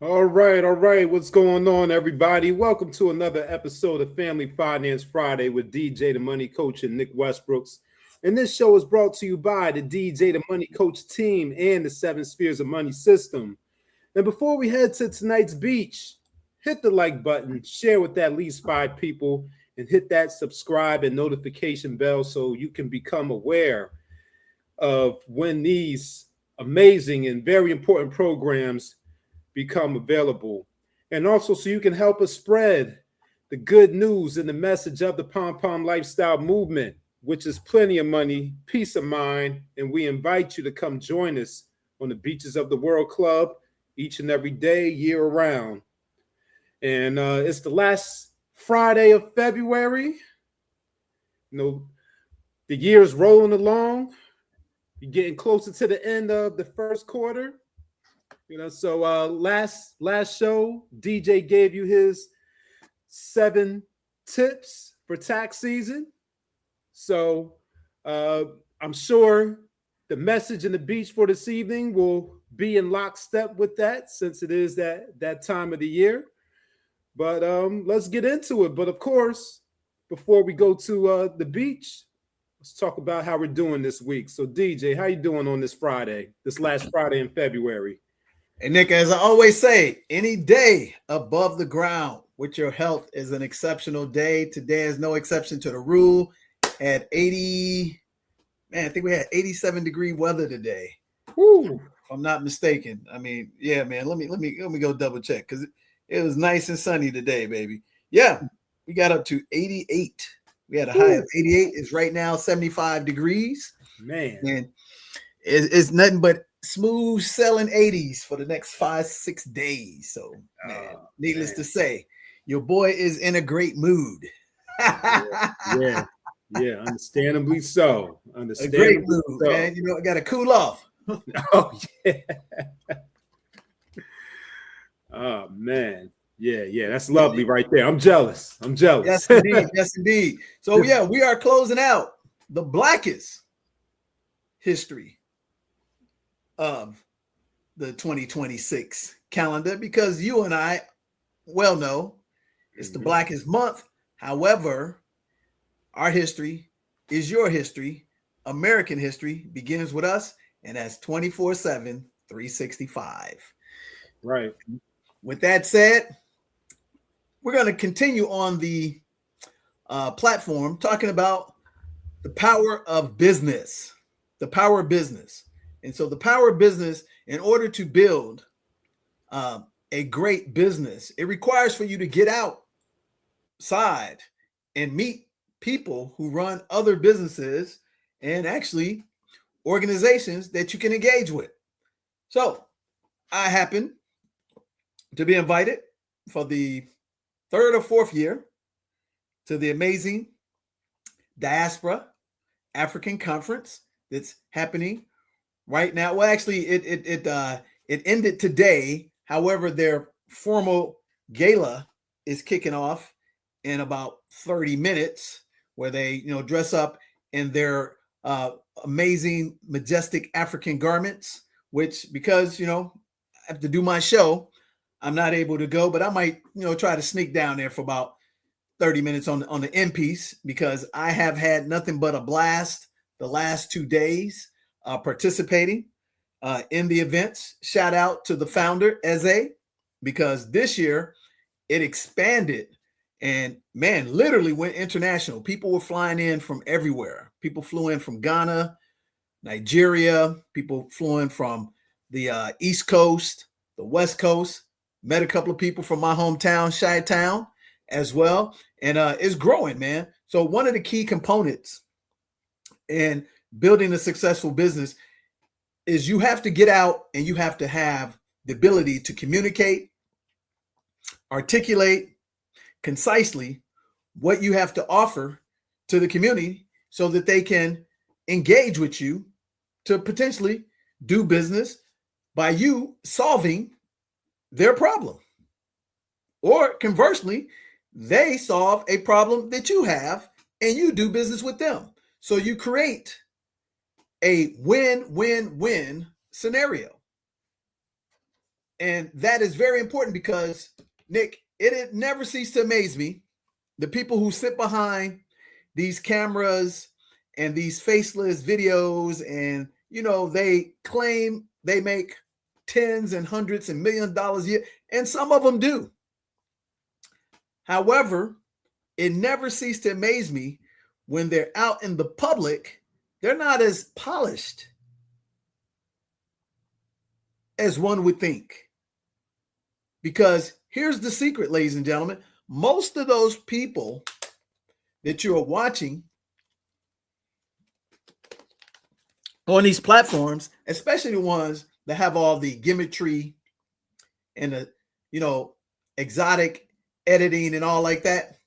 All right. What's going on, everybody? Welcome to another episode of Family Finance Friday with DJ the Money Coach and Nick Westbrooks. And this show is brought to you by the DJ the Money Coach team and the Seven Spheres of Money system. And before we head to tonight's beach, hit the like button, share with at least 5 people, and hit that subscribe and notification bell so you can become aware of when these amazing and very important programs become available. And also, so you can help us spread the good news and the message of the Pom Pom Lifestyle Movement, which is plenty of money, peace of mind. And we invite you to come join us on the Beaches of the World Club each and every day, year round. And it's the last Friday of February. You know, the year is rolling along. You're getting closer to the end of the first quarter. So last show, DJ gave you his 7 tips for tax season. So I'm sure the message in the beach for this evening will be in lockstep with that, since it is that time of the year. But let's get into it. But of course, before we go to the beach, let's talk about how we're doing this week. So DJ, how you doing on this Friday, this last Friday in February? And Nick, as I always say, any day above the ground with your health is an exceptional day. Today is no exception to the rule. At 80, man, I think we had 87-degree weather today. Woo. If I'm not mistaken. I mean, yeah, man. Let me go double check because it was nice and sunny today, baby. Yeah, we got up to 88. We had a high of 88. It's right now 75 degrees. Man, and it's nothing but smooth selling 80s for the next 5-6 days. So, man, needless to say, your boy is in a great mood. yeah, understandably so. A great mood, man. You know, I got to cool off. Oh yeah. Oh man. Yeah, that's lovely right there. I'm jealous. Yes, indeed. Yes, indeed. So yeah, we are closing out the blackest history of the 2026 calendar, because you and I well know it's the blackest month. However, our history is your history. American history begins with us, and that's 24/7, 365. Right. With that said, we're going to continue on the platform talking about the power of business. The power of business. And so the power of business, in order to build a great business, it requires for you to get outside and meet people who run other businesses and actually organizations that you can engage with. So I happen to be invited for the 3rd or 4th year to the amazing Diaspora African Conference that's happening right now. Well, actually, it ended today. However, their formal gala is kicking off in about 30 minutes, where they dress up in their amazing, majestic African garments. Which, because I have to do my show, I'm not able to go, but I might try to sneak down there for about 30 minutes on the end piece, because I have had nothing but a blast the last 2 days participating in the events. Shout out to the founder, Eze, because this year it expanded and, man, literally went international. People were flying in from everywhere. People flew in from Ghana, Nigeria. People flew in from the East Coast, the West Coast. Met a couple of people from my hometown, Chi-Town, as well. And it's growing, man. So one of the key components in building a successful business is you have to get out and you have to have the ability to communicate, articulate concisely what you have to offer to the community so that they can engage with you to potentially do business by you solving their problem. Or conversely, they solve a problem that you have and you do business with them. So you create a win-win-win scenario. And that is very important because, Nick, it never ceased to amaze me. The people who sit behind these cameras and these faceless videos, and, they claim they make tens and hundreds and $1,000,000 a year, and some of them do. However, it never ceased to amaze me when they're out in the public, they're not as polished as one would think. Because here's the secret, ladies and gentlemen. Most of those people that you're watching on these platforms, especially the ones that have all the gimmickry and the, exotic editing and all like that,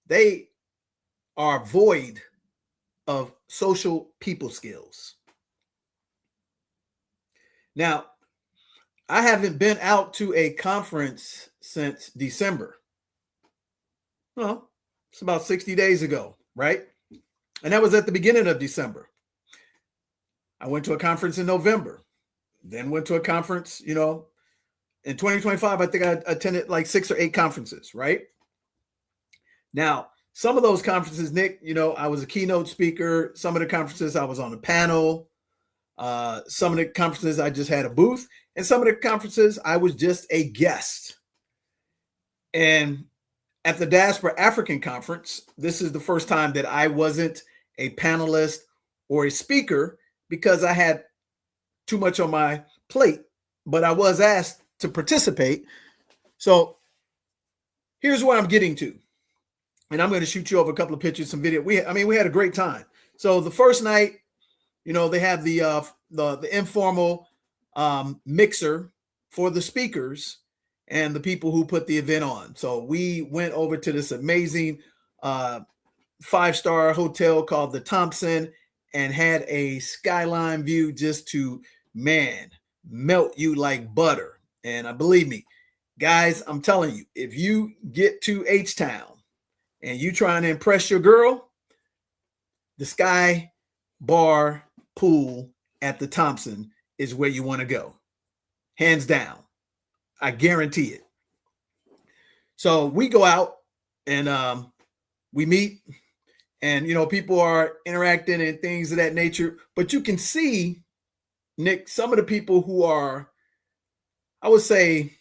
they are void of social people skills. Now, I haven't been out to a conference since December. Well, it's about 60 days ago, right? And that was at the beginning of December. I went to a conference in November, then went to a conference, in 2025, I think I attended like 6 or 8 conferences, right? Now, some of those conferences, Nick, I was a keynote speaker. Some of the conferences I was on a panel. Some of the conferences I just had a booth. And some of the conferences I was just a guest. And at the Diaspora African Conference, this is the first time that I wasn't a panelist or a speaker because I had too much on my plate, but I was asked to participate. So here's what I'm getting to. And I'm going to shoot you over a couple of pictures, some video. We had a great time. So the first night, they have the informal mixer for the speakers and the people who put the event on. So we went over to this amazing 5-star hotel called the Thompson and had a skyline view just to, melt you like butter. And believe me, guys, I'm telling you, if you get to H-Town and you trying to impress your girl, the Sky Bar pool at the Thompson is where you want to go. Hands down. I guarantee it. So we go out and we meet and, people are interacting and things of that nature. But you can see, Nick, some of the people who are, I would say,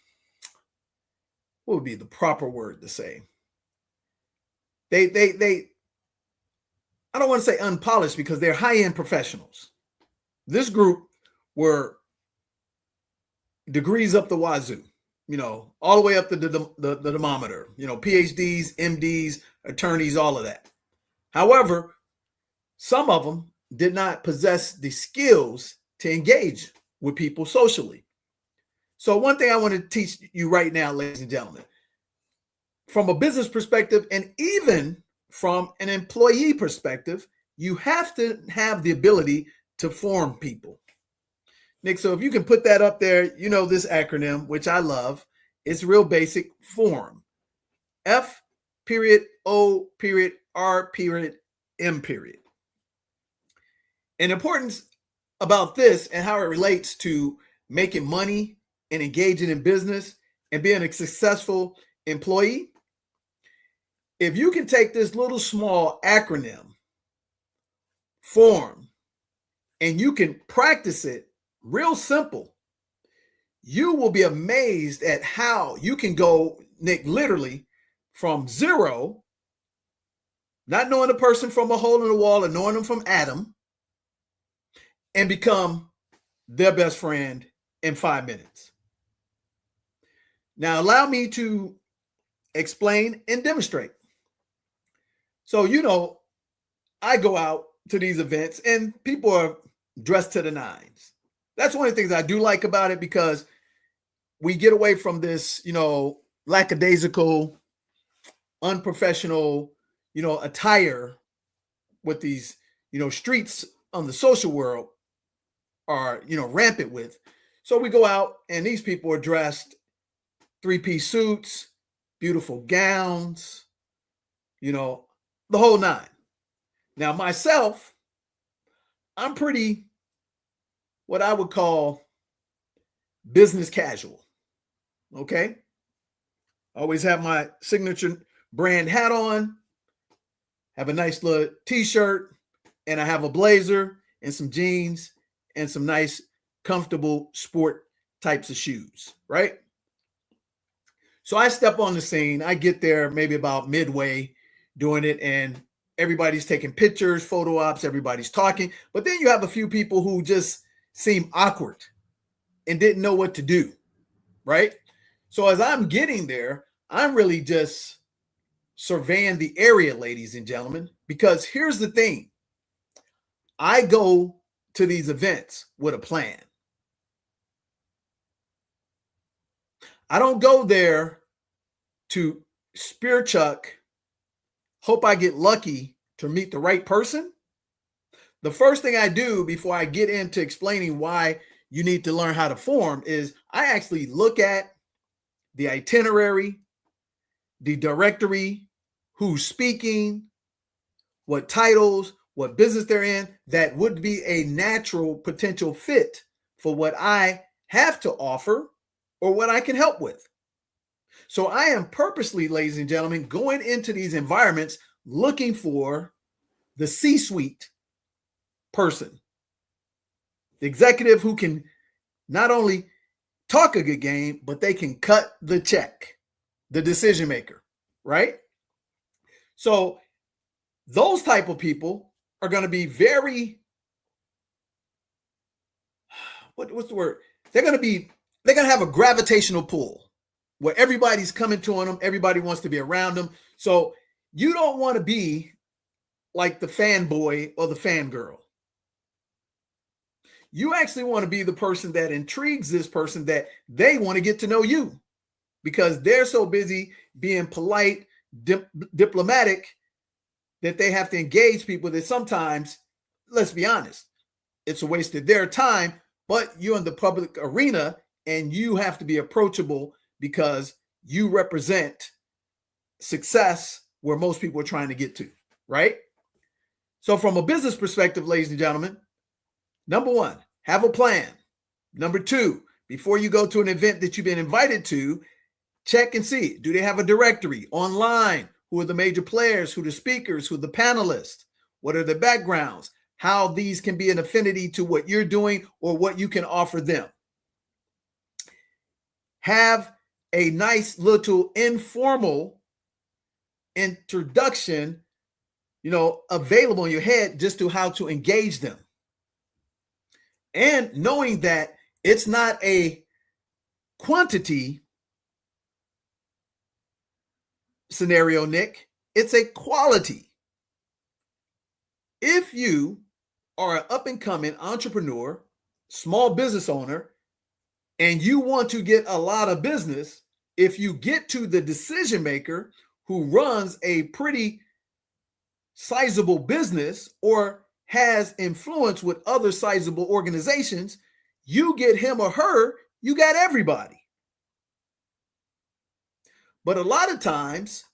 what would be the proper word to say? They I don't want to say unpolished because they're high-end professionals. This group were degrees up the wazoo, all the way up to the thermometer, PhDs, MDs, attorneys, all of that. However, some of them did not possess the skills to engage with people socially. So one thing I want to teach you right now, ladies and gentlemen, from a business perspective and even from an employee perspective, you have to have the ability to form people. Nick, so if you can put that up there, this acronym, which I love, it's real basic: form. F.O.R.M. And importance about this and how it relates to making money and engaging in business and being a successful employee. If you can take this little small acronym, form, and you can practice it real simple, you will be amazed at how you can go, Nick, literally from zero, not knowing a person from a hole in the wall and knowing them from Adam, and become their best friend in 5 minutes. Now, allow me to explain and demonstrate. So, I go out to these events and people are dressed to the nines. That's one of the things I do like about it because we get away from this, lackadaisical, unprofessional, attire with these, streets on the social world are, rampant with. So we go out and these people are dressed 3-piece suits, beautiful gowns, the whole nine. Now, myself, I'm pretty, what I would call business casual. Okay. Always have my signature brand hat on, have a nice little t-shirt, and I have a blazer and some jeans and some nice comfortable sport types of shoes, right? So I step on the scene. I get there maybe about midway doing it, and everybody's taking pictures, photo ops, everybody's talking. But then you have a few people who just seem awkward and didn't know what to do, right? So as I'm getting there, I'm really just surveying the area, ladies and gentlemen, because here's the thing. I go to these events with a plan. I don't go there to spear chuck, hope I get lucky to meet the right person. The first thing I do before I get into explaining why you need to learn how to form is I actually look at the itinerary, the directory, who's speaking, what titles, what business they're in, that would be a natural potential fit for what I have to offer or what I can help with. So I am purposely, ladies and gentlemen, going into these environments looking for the C-suite person, the executive who can not only talk a good game, but they can cut the check, the decision maker, right? So those type of people are going to be very, what's the word? They're going to have a gravitational pull where everybody's coming to them. Everybody wants to be around them. So you don't want to be like the fanboy or the fangirl. You actually want to be the person that intrigues this person, that they want to get to know you, because they're so busy being polite, diplomatic, that they have to engage people that sometimes, let's be honest, it's a waste of their time, but you're in the public arena and you have to be approachable because you represent success where most people are trying to get to, right? So from a business perspective, ladies and gentlemen, number one, have a plan. Number two, before you go to an event that you've been invited to, check and see, do they have a directory online? Who are the major players? Who are the speakers? Who are the panelists? What are their backgrounds? How these can be an affinity to what you're doing or what you can offer them. Have a nice little informal introduction, available in your head just to how to engage them. And knowing that it's not a quantity scenario, Nick, it's a quality. If you are an up-and-coming entrepreneur, small business owner, and you want to get a lot of business, if you get to the decision maker who runs a pretty sizable business or has influence with other sizable organizations, you get him or her, you got everybody. But a lot of times,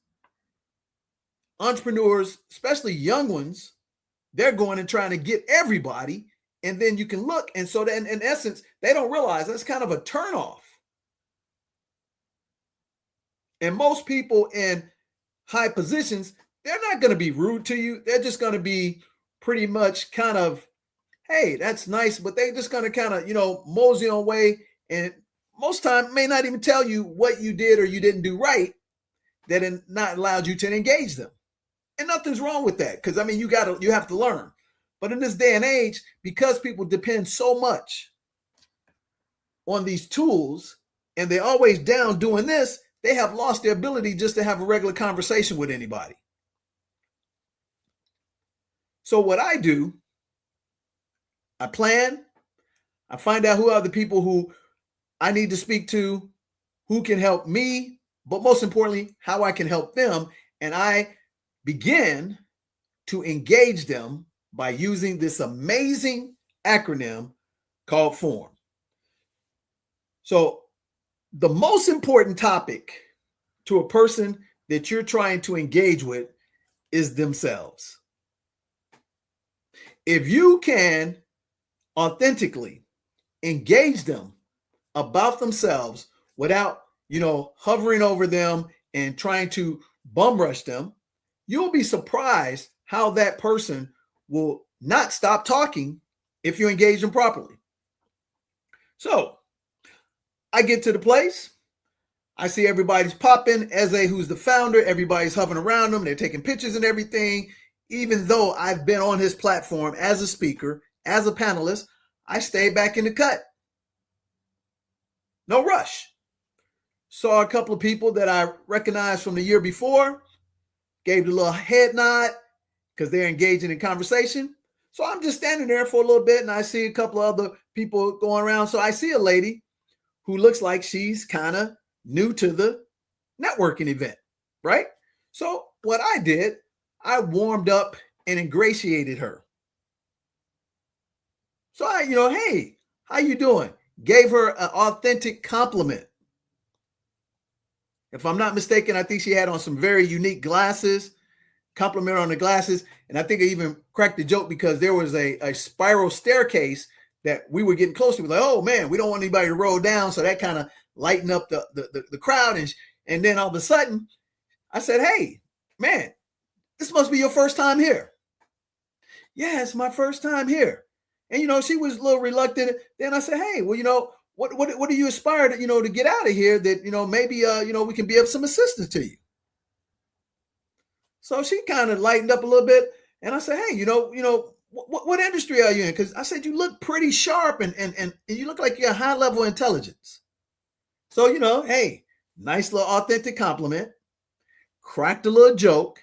entrepreneurs, especially young ones, they're going and trying to get everybody, and then you can look, and so then in essence, they don't realize that's kind of a turnoff. And most people in high positions, they're not going to be rude to you. They're just going to be pretty much kind of, hey, that's nice, but they're just going to kind of, mosey on way, and most time may not even tell you what you did or you didn't do right that not allowed you to engage them. And nothing's wrong with that, because you have to learn. But in this day and age, because people depend so much on these tools and they're always down doing this, they have lost their ability just to have a regular conversation with anybody. So what I do, I plan, I find out who are the people who I need to speak to, who can help me, but most importantly, how I can help them. And I begin to engage them by using this amazing acronym called FORM. So the most important topic to a person that you're trying to engage with is themselves. If you can authentically engage them about themselves without hovering over them and trying to bum rush them, you'll be surprised how that person will not stop talking if you engage them properly. So I get to the place. I see everybody's popping. Eze, who's the founder, everybody's hovering around them. They're taking pictures and everything. Even though I've been on his platform as a speaker, as a panelist, I stayed back in the cut. No rush. Saw a couple of people that I recognized from the year before, gave the little head nod because they're engaging in conversation. So I'm just standing there for a little bit and I see a couple of other people going around. So I see a lady who looks like she's kind of new to the networking event, right? So what I did, I warmed up and ingratiated her. So I, hey, how you doing? Gave her an authentic compliment. If I'm not mistaken, I think she had on some very unique glasses, compliment on the glasses. And I think I even cracked the joke because there was a spiral staircase that we were getting close to. We were like, oh man, we don't want anybody to roll down. So that kind of lightened up the crowd. And then all of a sudden I said, hey, man, this must be your first time here. Yeah, it's my first time here. And, she was a little reluctant. Then I said, hey, well, what do you aspire to, to get out of here that, maybe, we can be of some assistance to you. So she kind of lightened up a little bit. And I said, hey, what industry are you in? Because I said, you look pretty sharp and you look like you have high level intelligence. So, hey, nice little authentic compliment, cracked a little joke.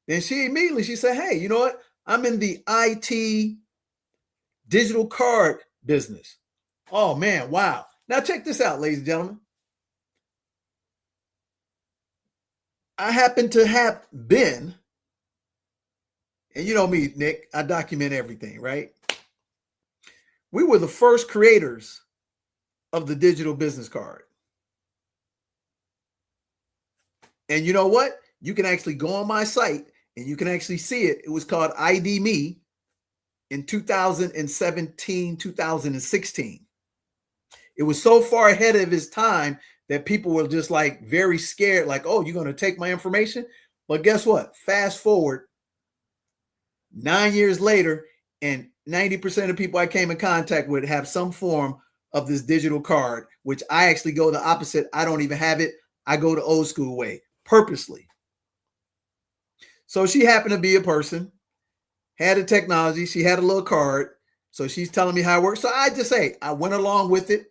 Then she said, hey, you know what? I'm in the IT digital card business. Oh man, wow. Now check this out, ladies and gentlemen. I happen to have been, and you know me, Nick, I document everything, right? We were the first creators of the digital business card. And you know what? You can actually go on my site and you can actually see it. It was called ID Me in 2017, 2016. It was so far ahead of its time that people were just like very scared, like, oh, you're going to take my information? But guess what? Fast forward 9 years later, and 90% of people I came in contact with have some form of this digital card, which I actually go the opposite. I don't even have it. I go the old school way purposely. So she happened to be a person, had the technology. She had a little card. So she's telling me how it works. So I went along with it.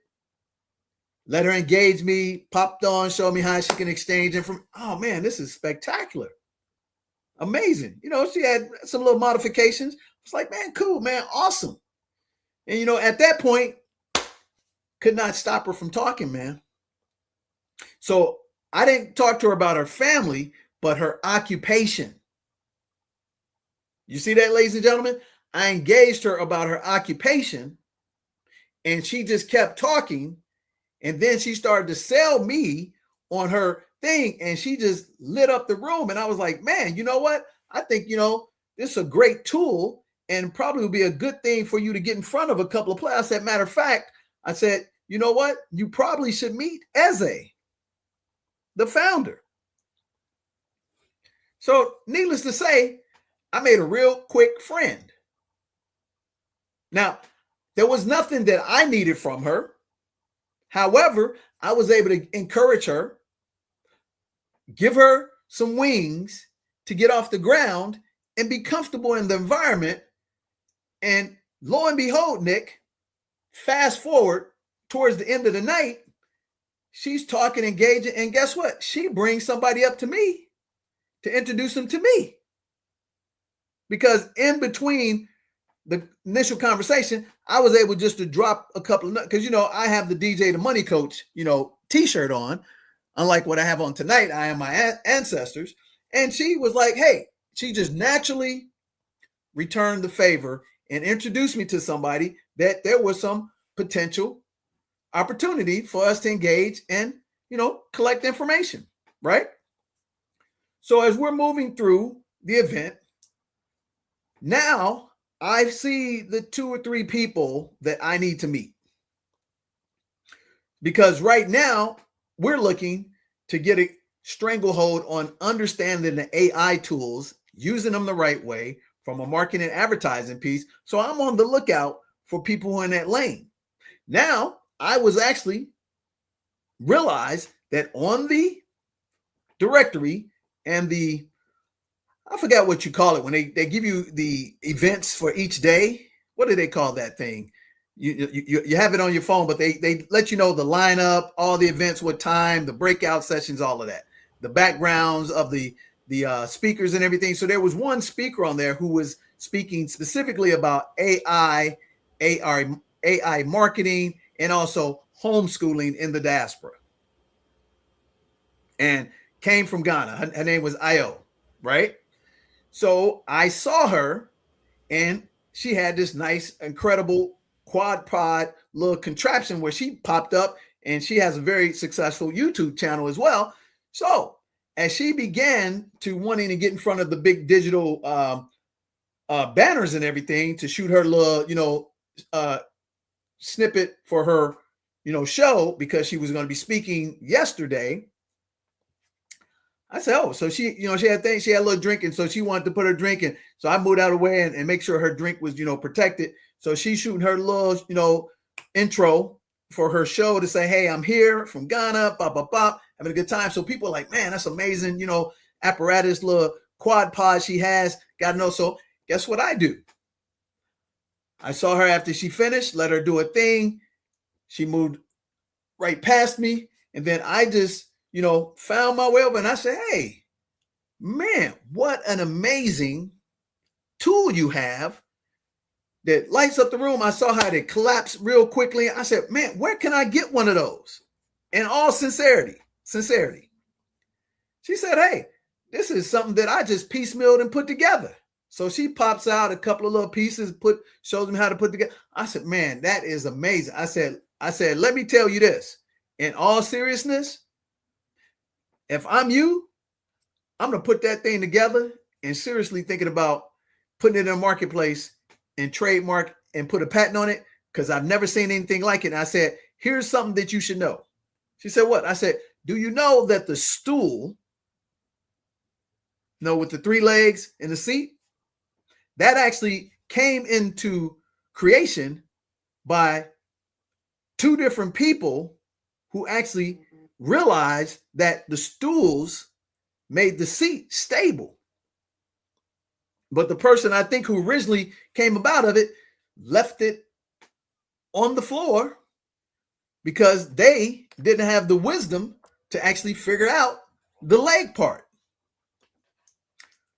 Let her engage me, popped on, showed me how she can exchange information. Oh man, this is spectacular. Amazing. She had some little modifications. It's like, man, cool, man, awesome. And at that point, could not stop her from talking, man. So I didn't talk to her about her family, but her occupation. You see that, ladies and gentlemen? I engaged her about her occupation, and she just kept talking. And then she started to sell me on her thing, and she just lit up the room. And I was like, man, you know what? I think, this is a great tool and probably would be a good thing for you to get in front of a couple of players. I said, matter of fact, I said, you know what? You probably should meet Eze, the founder. So needless to say, I made a real quick friend. Now, there was nothing that I needed from her. However, I was able to encourage her, give her some wings to get off the ground and be comfortable in the environment. And lo and behold, Nick, fast forward towards the end of the night, she's talking, engaging, and guess what? She brings somebody up to me to introduce them to me. Because in between the initial conversation, I was able just to drop a couple of nuts because, I have the DJ the Money Coach, t-shirt on. Unlike what I have on tonight, I am my ancestors. And she was like, hey, she just naturally returned the favor and introduced me to somebody that there was some potential opportunity for us to engage and, collect information, right? So as we're moving through the event, now I see the 2 or 3 people that I need to meet. Because right now, we're looking to get a stranglehold on understanding the AI tools, using them the right way from a marketing and advertising piece. So I'm on the lookout for people who are in that lane. Now, I was actually realized that on the directory and I forgot what you call it when they give you the events for each day. What do they call that thing? You have it on your phone, but they let you know the lineup, all the events, what time, the breakout sessions, all of that, the backgrounds of the speakers and everything. So there was one speaker on there who was speaking specifically about AI marketing, and also homeschooling in the diaspora, and came from Ghana. Her name was Io, right? So I saw her, and she had this nice, incredible quad pod little contraption where she popped up, and she has a very successful YouTube channel as well. So as she began to wanting to get in front of the big digital banners and everything to shoot her little, snippet for her, show, because she was going to be speaking yesterday, I said, oh, so she had things, she had a little drinking, so she wanted to put her drink in. So I moved out of the way and make sure her drink was, protected. So she's shooting her little, intro for her show to say, hey, I'm here from Ghana, bop, bop, bop, having a good time. So people are like, man, that's amazing, apparatus, little quad pod she has, got to know. So guess what I do? I saw her after she finished, let her do a thing. She moved right past me. And then I just, found my way over, and I said, hey, man, what an amazing tool you have that lights up the room. I saw how it collapsed real quickly. I said, man, where can I get one of those? In all sincerity. She said, hey, this is something that I just piecemealed and put together. So she pops out a couple of little pieces, shows me how to put together. I said, man, that is amazing. I said, let me tell you this. In all seriousness, if I'm you, I'm going to put that thing together and seriously thinking about putting it in a marketplace and trademark and put a patent on it, because I've never seen anything like it. And I said, here's something that you should know. She said, what? I said, do you know that the stool, with the 3 legs and the seat, that actually came into creation by 2 different people who actually realized that the stools made the seat stable. But the person, I think, who originally came about of it left it on the floor because they didn't have the wisdom to actually figure out the leg part.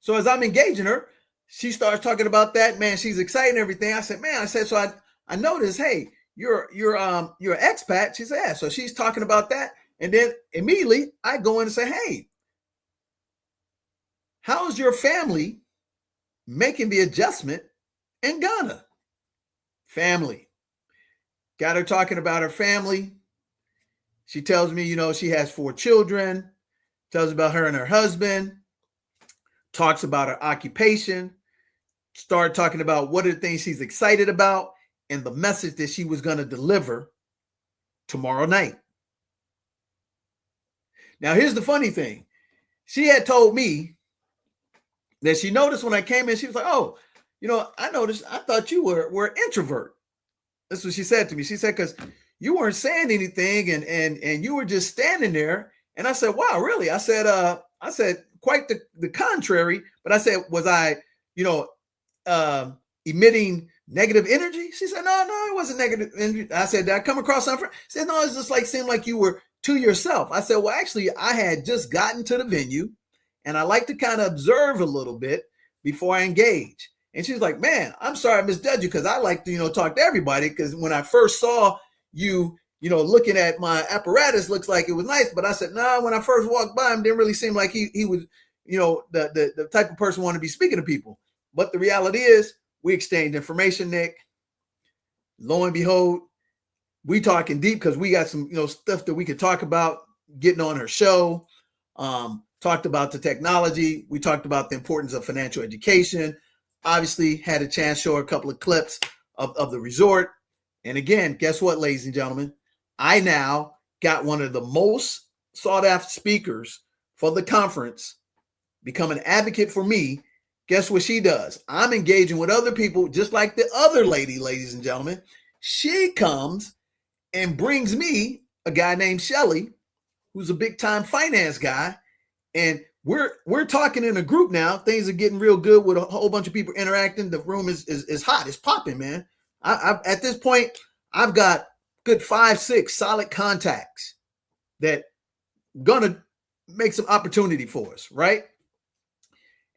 So as I'm engaging her, she starts talking about that. Man, she's excited and everything. I said, so I noticed, hey, you're an expat. She said, yeah. So she's talking about that. And then immediately I go in and say, hey, how's your family making the adjustment in Ghana? Family. Got her talking about her family. She tells me, she has 4 children, tells about her and her husband, talks about her occupation, started talking about what are the things she's excited about and the message that she was going to deliver tomorrow night. Now, here's the funny thing. She had told me that she noticed when I came in, she was like, oh, I noticed, I thought you were an introvert. That's what she said to me. She said, because you weren't saying anything and you were just standing there. And I said, wow, really? I said, quite the contrary. But I said, was I, emitting negative energy? She said, no, it wasn't negative energy. I said, did I come across something? She said, no, it's just seemed like you were to yourself. I said, well, actually, I had just gotten to the venue and I like to kind of observe a little bit before I engage. And she's like, man, I'm sorry I misjudged you, because I like to, talk to everybody. Because when I first saw you, looking at my apparatus, looks like it was nice. But I said, nah, when I first walked by him, didn't really seem like he was, the type of person wanted to be speaking to people. But the reality is we exchanged information, Nick. Lo and behold, we talking deep because we got some, stuff that we could talk about, getting on her show, talked about the technology. We talked about the importance of financial education. Obviously had a chance to show her a couple of clips of the resort. And again, guess what, ladies and gentlemen? I now got one of the most sought after speakers for the conference become an advocate for me, guess what she does? I'm engaging with other people, just like the other lady, ladies and gentlemen. She comes and brings me a guy named Shelly, who's a big time finance guy. And we're talking in a group now. Things are getting real good with a whole bunch of people interacting. The room is hot. It's popping, man. I at this point, I've got good 5-6 solid contacts that gonna make some opportunity for us, right?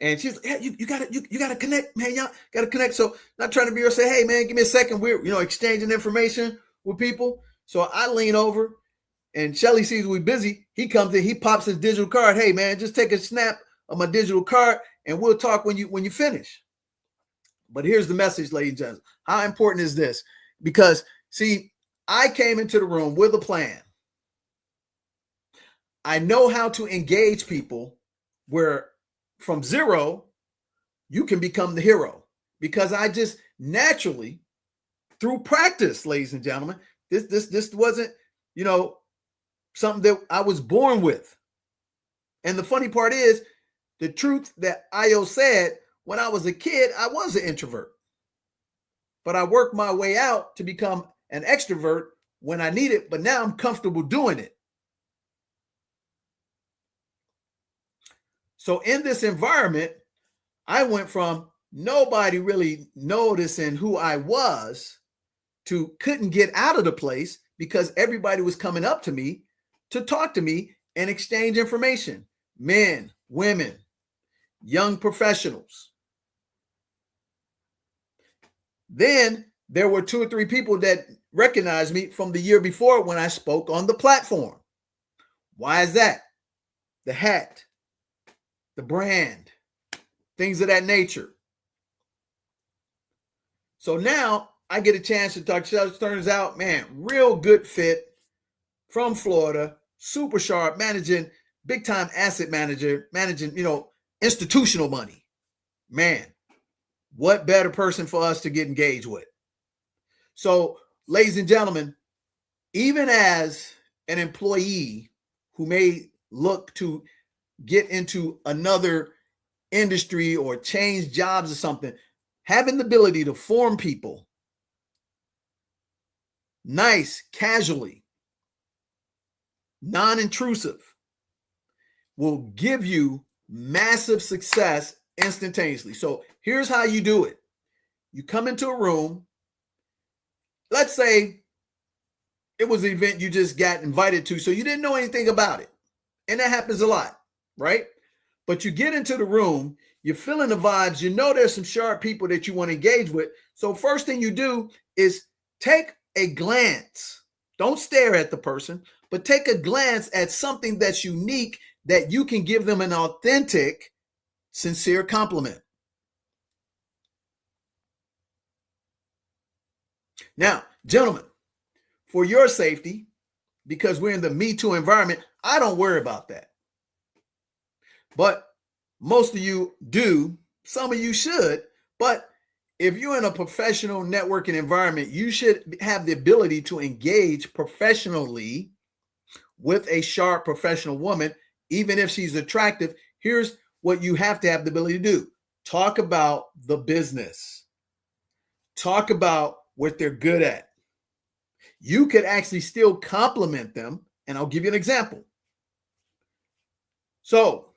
And she's like, hey, you gotta connect, man. Y'all gotta connect. So not trying to be or say, hey man, give me a second. We're exchanging information with people. So I lean over and Shelly sees we busy. He comes in, he pops his digital card. Hey man, just take a snap of my digital card and we'll talk when you finish. But here's the message, ladies and gentlemen. How important is this? Because see, I came into the room with a plan. I know how to engage people where from zero, you can become the hero, because I just naturally, through practice, ladies and gentlemen, this wasn't, something that I was born with. And the funny part is, the truth that Io said, when I was a kid, I was an introvert, but I worked my way out to become an extrovert when I need it, but now I'm comfortable doing it. So in this environment, I went from nobody really noticing who I was to couldn't get out of the place because everybody was coming up to me to talk to me and exchange information. Men, women, young professionals. Then there were 2 or 3 people that recognized me from the year before when I spoke on the platform. Why is that? The hat, the brand, things of that nature. So now I get a chance to talk to Shelly. Turns out, man, real good fit from Florida, super sharp, managing big time asset manager, managing, institutional money. Man, what better person for us to get engaged with? So, ladies and gentlemen, even as an employee who may look to get into another industry or change jobs or something, having the ability to form people nice, casually, non-intrusive, will give you massive success instantaneously. So here's how you do it. You come into a room. Let's say it was an event you just got invited to, so you didn't know anything about it. And that happens a lot, right? But you get into the room, you're feeling the vibes, there's some sharp people that you want to engage with. So first thing you do is take a glance. Don't stare at the person, but take a glance at something that's unique that you can give them an authentic, sincere compliment. Now, gentlemen, for your safety, because we're in the Me Too environment, I don't worry about that. But most of you do. Some of you should. But if you're in a professional networking environment, you should have the ability to engage professionally with a sharp professional woman, even if she's attractive. Here's what you have to have the ability to do. Talk about the business. Talk about what they're good at. You could actually still compliment them. And I'll give you an example. So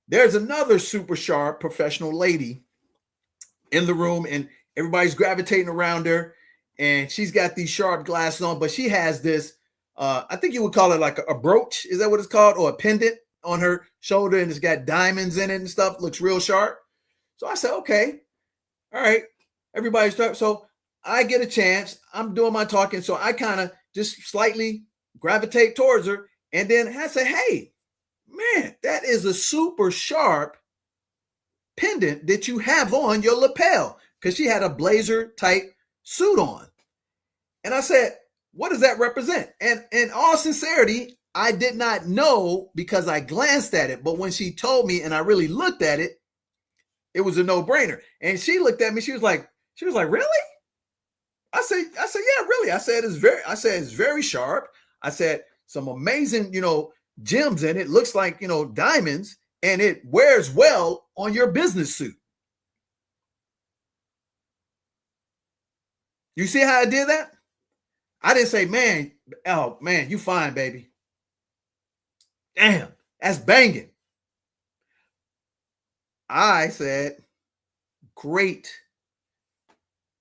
there's another super sharp professional lady in the room, and everybody's gravitating around her. And she's got these sharp glasses on, but she has this, I think you would call it like a brooch. Is that what it's called? Or a pendant on her shoulder, and it's got diamonds in it and stuff. Looks real sharp. So I said, okay, all right. Everybody's sharp. So I get a chance. I'm doing my talking. So I kind of just slightly gravitate towards her. And then I say, hey, man, that is a super sharp pendant that you have on your lapel, because she had a blazer type suit on. And I said, what does that represent? And in all sincerity, I did not know because I glanced at it. But when she told me and I really looked at it, it was a no-brainer. And she looked at me. She was like, really? I said, yeah, really. I said, it's very sharp. I said, some amazing, gems in it, looks like, diamonds, and it wears well on your business suit. You see how I did that? I didn't say, man, oh man, you fine, baby. Damn, that's banging. I said, great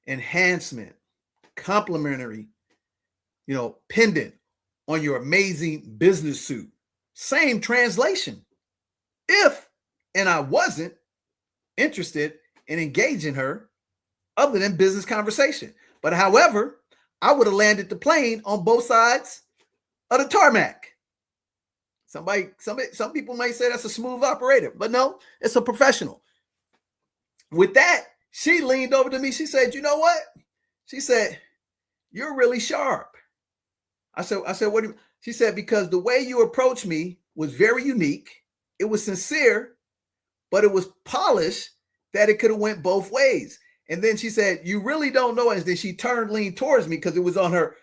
enhancement, complimentary, pendant on your amazing business suit. Same translation. And I wasn't interested in engaging her other than business conversation. But however, I would have landed the plane on both sides of the tarmac. Some people might say that's a smooth operator, but no, it's a professional. With that, she leaned over to me. She said, you know what? She said, you're really sharp. I said, what do you? She said, because the way you approached me was very unique. It was sincere, but it was polished that it could have went both ways. And then she said, you really don't know. And then she leaned towards me because it was on her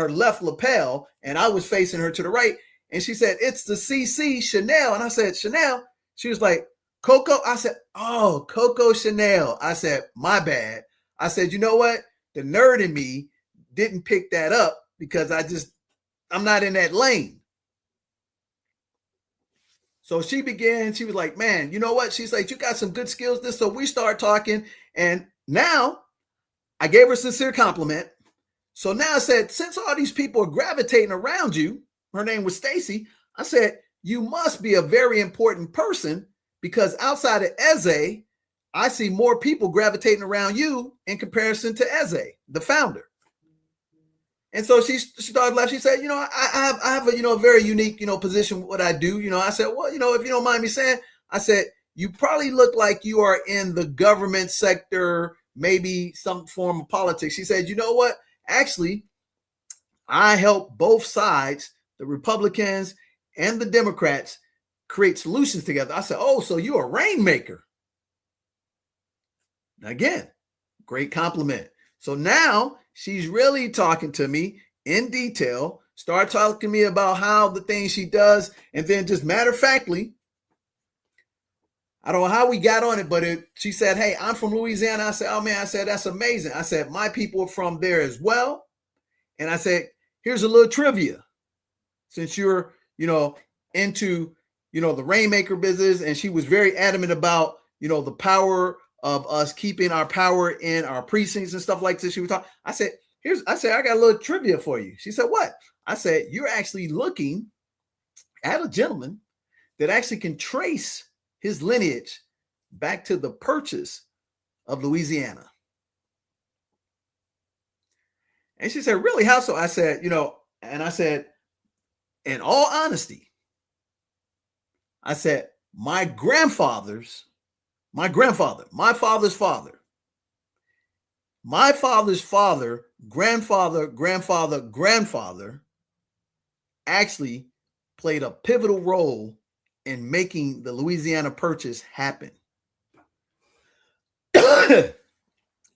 left lapel and I was facing her to the right. And she said, it's the CC Chanel. And I said, Chanel? She was like, Coco? I said, oh, Coco Chanel. I said, my bad. I said, you know what? The nerd in me didn't pick that up because I'm not in that lane. So she was like, man, you know what? She's like, you got some good skills. So we start talking. And now I gave her a sincere compliment. So now I said, since all these people are gravitating around you, her name was Stacy. I said, you must be a very important person because outside of Eze, I see more people gravitating around you in comparison to Eze, the founder. And so she started laughing. She said, I have a very unique, position what I do. I said, well, if you don't mind me saying, I said, you probably look like you are in the government sector, maybe some form of politics. She said, you know what? Actually, I help both sides, the Republicans and the Democrats, create solutions together. I said, oh, so you're a rainmaker. Again, great compliment. So now she's really talking to me in detail, start talking to me about how the things she does. And then just matter of factly, I don't know how we got on it, but she said, hey, I'm from Louisiana. I said, oh man, I said, that's amazing. I said, my people are from there as well. And I said, here's a little trivia. Since you're, into, the rainmaker business, and she was very adamant about, the power of us keeping our power in our precincts and stuff like this. She was talking. I said, I got a little trivia for you. She said, what? I said, you're actually looking at a gentleman that actually can trace his lineage back to the purchase of Louisiana. And she said, really? How so? I said, and I said, in all honesty, I said, my father's father, grandfather actually played a pivotal role in making the Louisiana Purchase happen.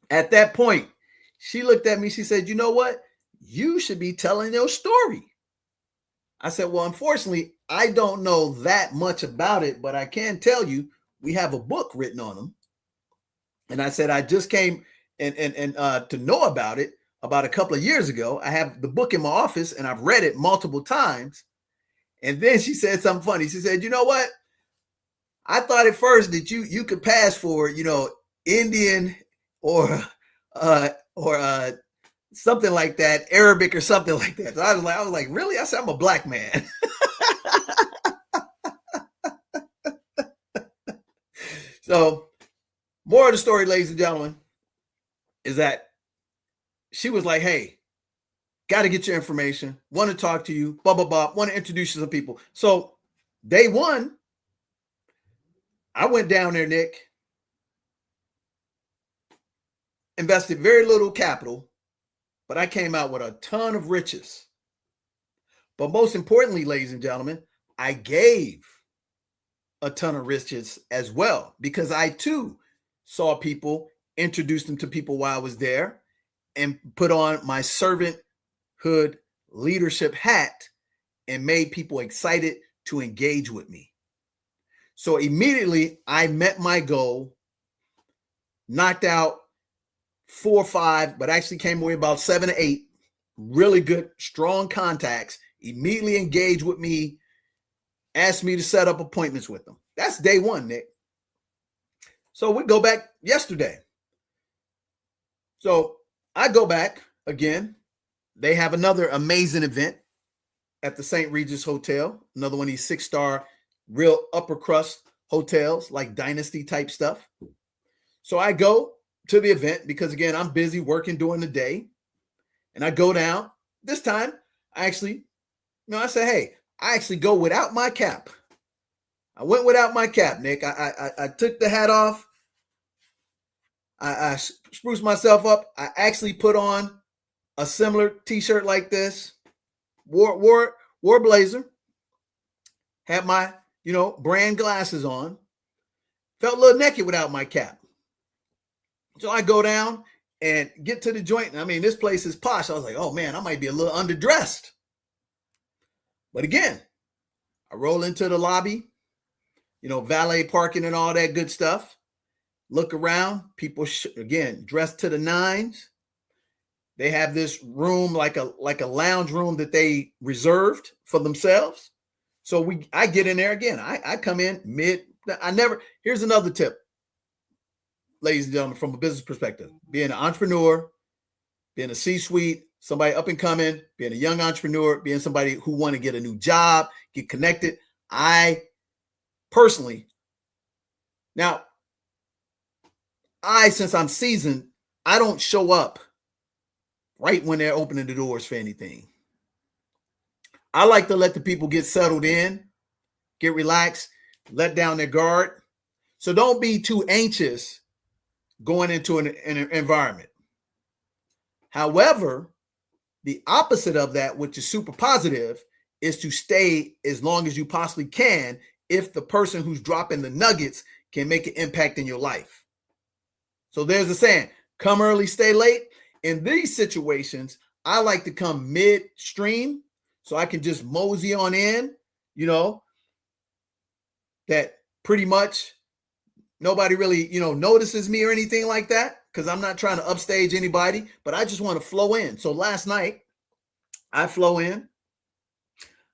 At that point, she looked at me, she said, you know what? You should be telling your story. I said, well, unfortunately, I don't know that much about it, but I can tell you we have a book written on them. And I said, I just came and to know about it about a couple of years ago. I have the book in my office and I've read it multiple times. And then she said something funny. She said, you know what? I thought at first that you could pass for, Indian or something like that, Arabic or something like that. So I was like, really? I said, I'm a black man. So, more of the story, ladies and gentlemen, is that she was like, hey, got to get your information, want to talk to you, blah, blah, blah, want to introduce you to people. So, day one, I went down there, Nick, invested very little capital, but I came out with a ton of riches. But most importantly, ladies and gentlemen, I gave a ton of riches as well, because I too saw people, introduced them to people while I was there, and put on my servanthood leadership hat and made people excited to engage with me. So immediately I met my goal, knocked out 4 or 5, but actually came away about 7 or 8. Really good, strong contacts, immediately engaged with me, asked me to set up appointments with them. That's day 1, Nick. So we go back yesterday. So I go back again. They have another amazing event at the St. Regis Hotel, another one of these 6-star, real upper crust hotels, like dynasty type stuff. So I go to the event because, again, I'm busy working during the day. And I go down. This time, I said, hey, I actually go without my cap. I went without my cap, Nick. I took the hat off. I spruced myself up. I actually put on a similar t-shirt like this. Wore a blazer. Had my, brand glasses on. Felt a little naked without my cap. So I go down and get to the joint. I mean, this place is posh. I was like, oh man, I might be a little underdressed. But again, I roll into the lobby, valet parking and all that good stuff. Look around, people, again, dressed to the nines. They have this room like a lounge room that they reserved for themselves. So I get in there again. I come in here's another tip, ladies and gentlemen, from a business perspective, being an entrepreneur, being a C-suite, somebody up and coming, being a young entrepreneur, being somebody who want to get a new job, get connected. I personally, since I'm seasoned, I don't show up right when they're opening the doors for anything. I like to let the people get settled in, get relaxed, let down their guard. So don't be too anxious going into an environment. However, the opposite of that, which is super positive, is to stay as long as you possibly can if the person who's dropping the nuggets can make an impact in your life. So there's a saying, come early, stay late. In these situations, I like to come midstream so I can just mosey on in, that pretty much nobody really, notices me or anything like that, because I'm not trying to upstage anybody, but I just want to flow in. So last night, I flow in,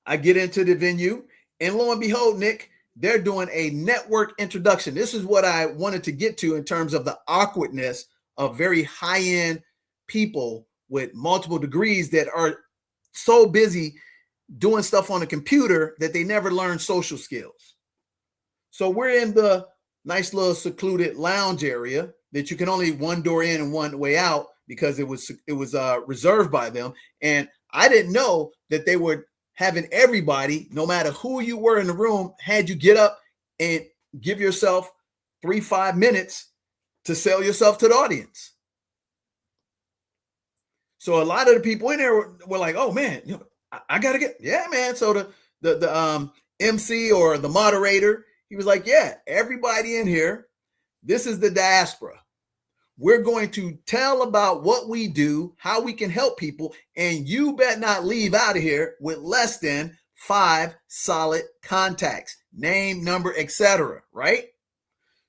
I get into the venue, and lo and behold, Nick, they're doing a network introduction. This is what I wanted to get to in terms of the awkwardness of very high-end people with multiple degrees that are so busy doing stuff on a computer that they never learn social skills. So we're in the nice little secluded lounge area that you can only one door in and one way out because it was reserved by them. And I didn't know that they were having everybody, no matter who you were in the room, had you get up and give yourself 3-5 minutes to sell yourself to the audience. So a lot of the people in there were like, oh man, I gotta get, yeah, man. So the MC or the moderator, he was like, yeah, everybody in here, this is the diaspora. We're going to tell about what we do, how we can help people, and you better not leave out of here with less than 5 solid contacts, name, number, etc. Right?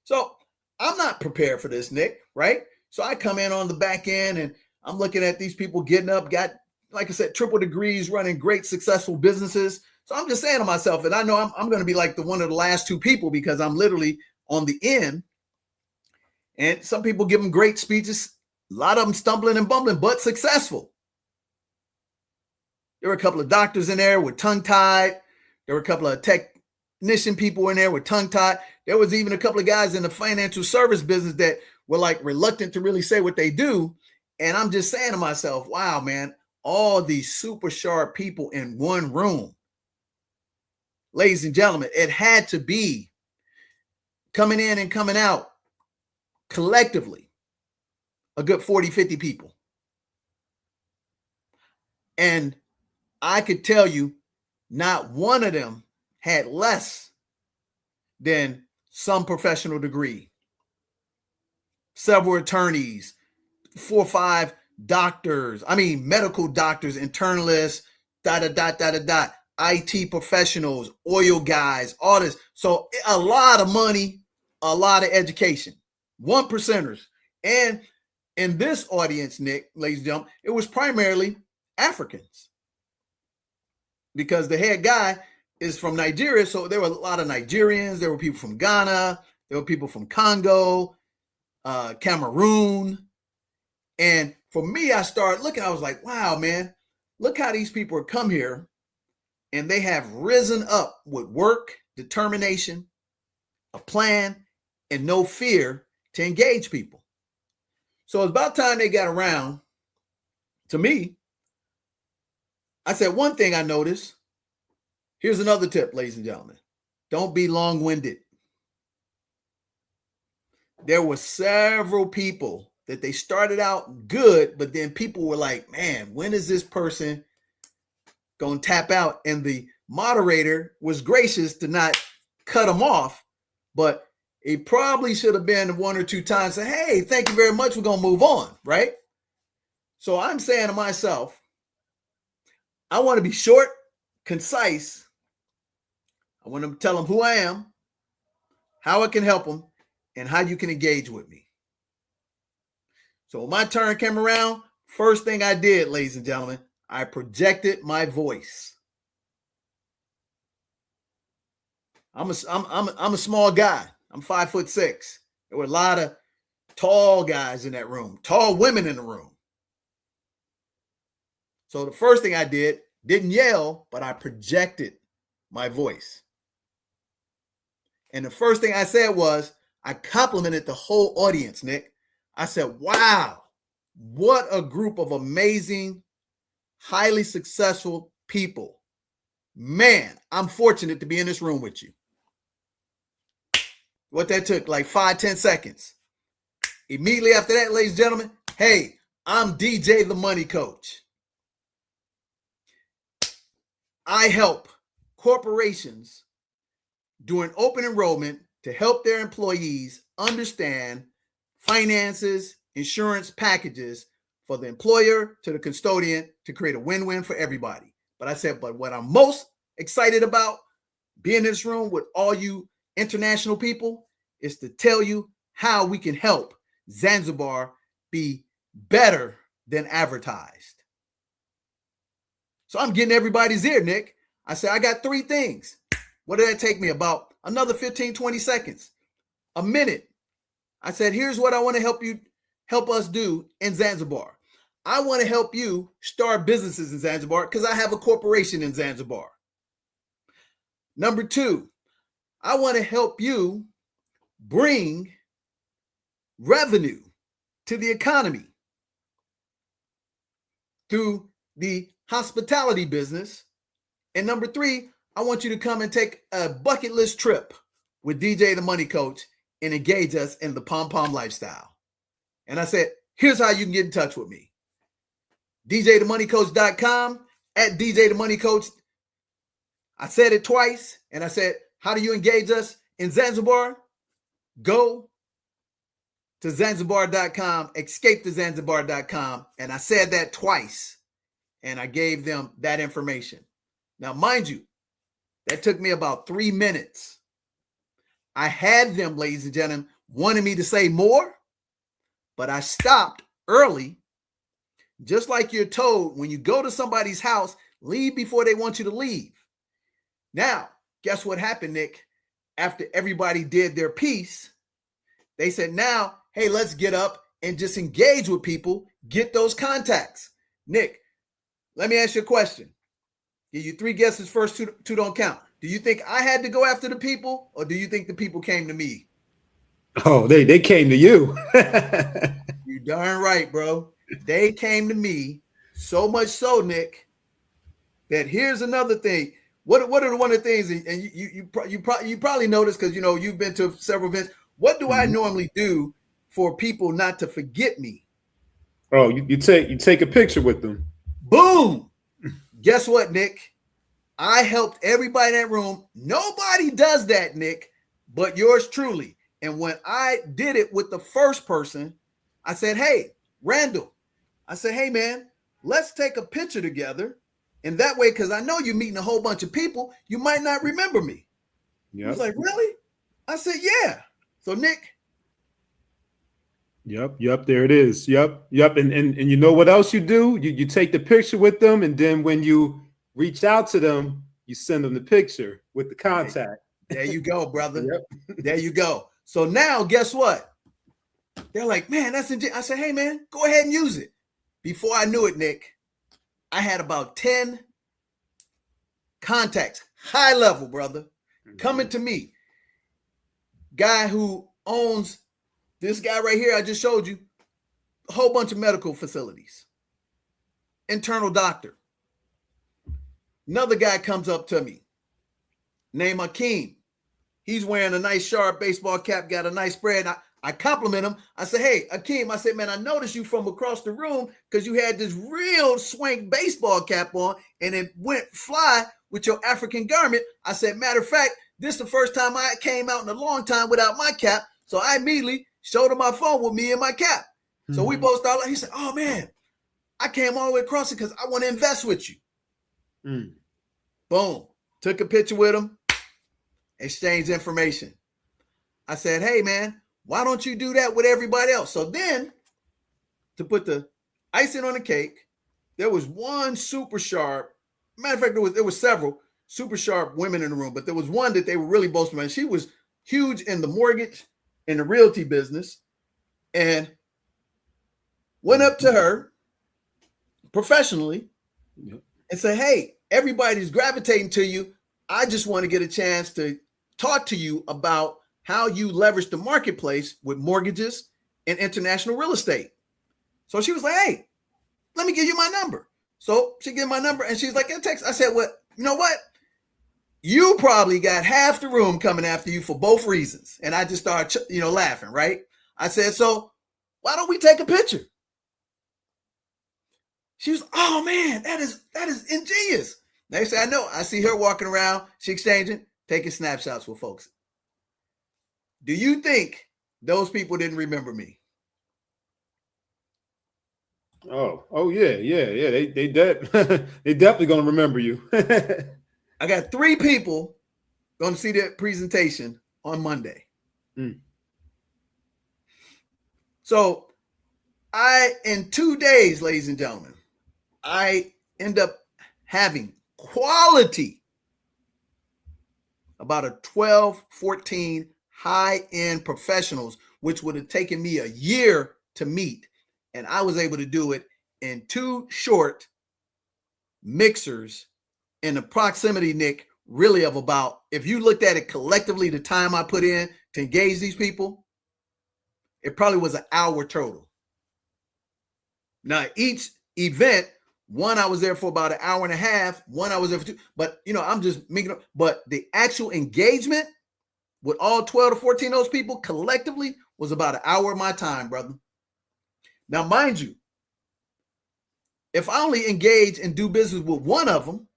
So I'm not prepared for this, Nick, right? So I come in on the back end and I'm looking at these people getting up, got, like I said, triple degrees, running great, successful businesses. So I'm just saying to myself, and I know I'm going to be like one of the last 2 people because I'm literally on the end. And some people give them great speeches, a lot of them stumbling and bumbling, but successful. There were a couple of doctors in there with tongue-tied. There were a couple of technician people in there with tongue-tied. There was even a couple of guys in the financial service business that were like reluctant to really say what they do. And I'm just saying to myself, wow, man, all these super sharp people in one room. Ladies and gentlemen, it had to be coming in and coming out collectively a good 40, 50 people. And I could tell you not one of them had less than some professional degree. Several attorneys, 4 or 5 doctors, medical doctors, internalists, IT professionals, oil guys, all this. So a lot of money, a lot of education, 1%ers. And in this audience, Nick, ladies and gentlemen, it was primarily Africans because the head guy is from Nigeria. So there were a lot of Nigerians. There were people from Ghana. There were people from Congo, Cameroon. And for me, I started looking, I was like, wow, man, look how these people have come here and they have risen up with work, determination, a plan, and no fear to engage people. So it's about time they got around to me. I said, one thing I noticed, here's another tip, ladies and gentlemen. Don't be long-winded. There were several people that they started out good, but then people were like, man, when is this person going to tap out? And the moderator was gracious to not cut them off, but it probably should have been one or two times, say, hey, thank you very much. We're going to move on, right? So I'm saying to myself, I want to be short, concise. I want to tell them who I am, how I can help them, and how you can engage with me. So when my turn came around, first thing I did, ladies and gentlemen, I projected my voice. I'm a small guy. I'm 5'6". There were a lot of tall guys in that room, tall women in the room. So the first thing I did, didn't yell, but I projected my voice. And the first thing I said was, I complimented the whole audience, Nick. I said, wow, what a group of amazing, highly successful people. Man, I'm fortunate to be in this room with you. What that took, like 5-10 seconds. Immediately after that, ladies and gentlemen, hey, I'm DJ the Money Coach. I help corporations during open enrollment to help their employees understand finances, insurance packages for the employer to the custodian to create a win-win for everybody. But I said, but what I'm most excited about being in this room with all you international people is to tell you how we can help Zanzibar be better than advertised. So I'm getting everybody's ear, Nick. I said, I got 3 things. What did that take me? About another 15, 20 seconds, a minute. I said, here's what I want to help us do in Zanzibar. I want to help you start businesses in Zanzibar because I have a corporation in Zanzibar. Number 2, I want to help you bring revenue to the economy through the hospitality business. And number 3, I want you to come and take a bucket list trip with DJ the Money Coach and engage us in the pom-pom lifestyle. And I said, here's how you can get in touch with me. DJTheMoneyCoach.com, at DJ the Money Coach. I said it twice, and I said, how do you engage us in Zanzibar? Go to Zanzibar.com, escape to Zanzibar.com. And I said that twice, and I gave them that information. Now, mind you, that took me about 3 minutes. I had them, ladies and gentlemen, wanting me to say more, but I stopped early. Just like you're told when you go to somebody's house, leave before they want you to leave. Now, guess what happened, Nick? After everybody did their piece, they said, now, hey, let's get up and just engage with people, get those contacts. Nick, let me ask you a question. Give you 3 guesses first, two don't count. Do you think I had to go after the people, or do you think the people came to me? Oh, they came to you. You darn right, bro. They came to me, so much so, Nick, that here's another thing. What are one of the things, and you probably noticed because you've been to several events. What do I normally do for people not to forget me? Oh, you take a picture with them. Boom. Guess what, Nick? I helped everybody in that room. Nobody does that, Nick, but yours truly. And when I did it with the first person, I said, hey, Randall, I said, hey, man, let's take a picture together And that way, because I know you're meeting a whole bunch of people, you might not remember me. He was like, really? I said, yeah. So Nick. Yep. There it is. Yep. And you know what else you do? You take the picture with them, and then when you reach out to them, you send them the picture with the contact. There you go, brother. Yep. There you go. So now, guess what? They're like, man, that's legit. I said, hey, man, go ahead and use it. Before I knew it, Nick, I had about 10 contacts, high level, brother, coming to me. Guy who owns this guy right here I just showed you, a whole bunch of medical facilities, internal doctor. Another guy comes up to me, named Akeem. He's wearing a nice sharp baseball cap, got a nice spread. I compliment him. I said, hey, Akeem, I said, man, I noticed you from across the room because you had this real swank baseball cap on and it went fly with your African garment. I said, matter of fact, this is the first time I came out in a long time without my cap. So I immediately showed him my phone with me and my cap. So we both started. He said, oh, man, I came all the way across it because I want to invest with you. Boom. Took a picture with him. Exchanged information. I said, hey, man, why don't you do that with everybody else? So then, to put the icing on the cake, there was one super sharp. Matter of fact, there was several super sharp women in the room, but there was one that they were really boasting about. She was huge in the mortgage and the realty business, and went up to her professionally and said, hey, everybody's gravitating to you. I just want to get a chance to talk to you about how you leverage the marketplace with mortgages and international real estate. So she was like, hey, let me give you my number. So she gave my number and she's like, in text. I said, well, you know what? You probably got half the room coming after you for both reasons. And I just started, laughing, right? I said, so why don't we take a picture? She was, oh man, that is ingenious. They say, I know. I see her walking around, she exchanging, taking snapshots with folks. Do you think those people didn't remember me? Oh yeah. They definitely gonna remember you. I got 3 people going to see that presentation on Monday. So in 2 days, ladies and gentlemen, I end up having quality about a 12, 14 high-end professionals, which would have taken me a year to meet. And I was able to do it in 2 short mixers in the proximity, Nick, really of about, if you looked at it collectively, the time I put in to engage these people, it probably was an hour total. Now, each event, one I was there for about an hour and a half, one I was there for 2, but I'm just making up. But the actual engagement with all 12 to 14 of those people collectively was about an hour of my time, brother. Now, mind you, if I only engage and do business with one of them,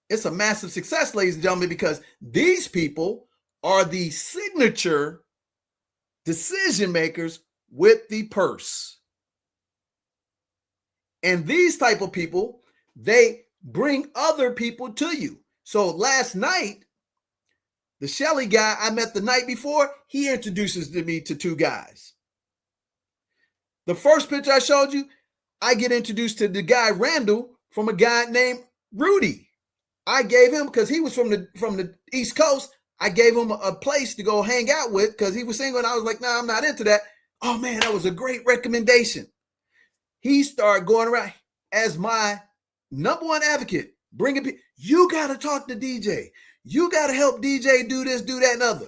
it's a massive success, ladies and gentlemen, because these people are the signature decision makers with the purse. And these type of people, they bring other people to you. So last night, the Shelly guy I met the night before, he introduces me to 2 guys. The first picture I showed you, I get introduced to the guy Randall from a guy named Rudy. I gave him, because he was from the East Coast, I gave him a place to go hang out with because he was single, and I was like, nah, I'm not into that. Oh man, that was a great recommendation. He started going around as my number one advocate, bringing people. You got to talk to DJ. You got to help DJ do this, do that, and other.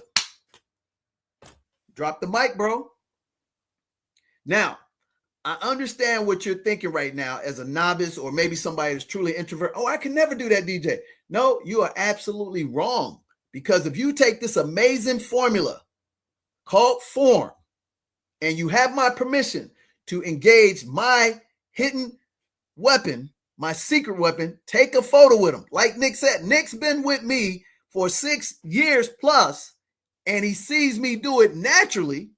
Drop the mic, bro. Now, I understand what you're thinking right now as a novice or maybe somebody that's truly introvert. Oh, I can never do that, DJ. No, you are absolutely wrong. Because if you take this amazing formula called form and you have my permission to engage my hidden weapon, my secret weapon, take a photo with him. Like Nick said, Nick's been with me for 6 years plus, and he sees me do it naturally.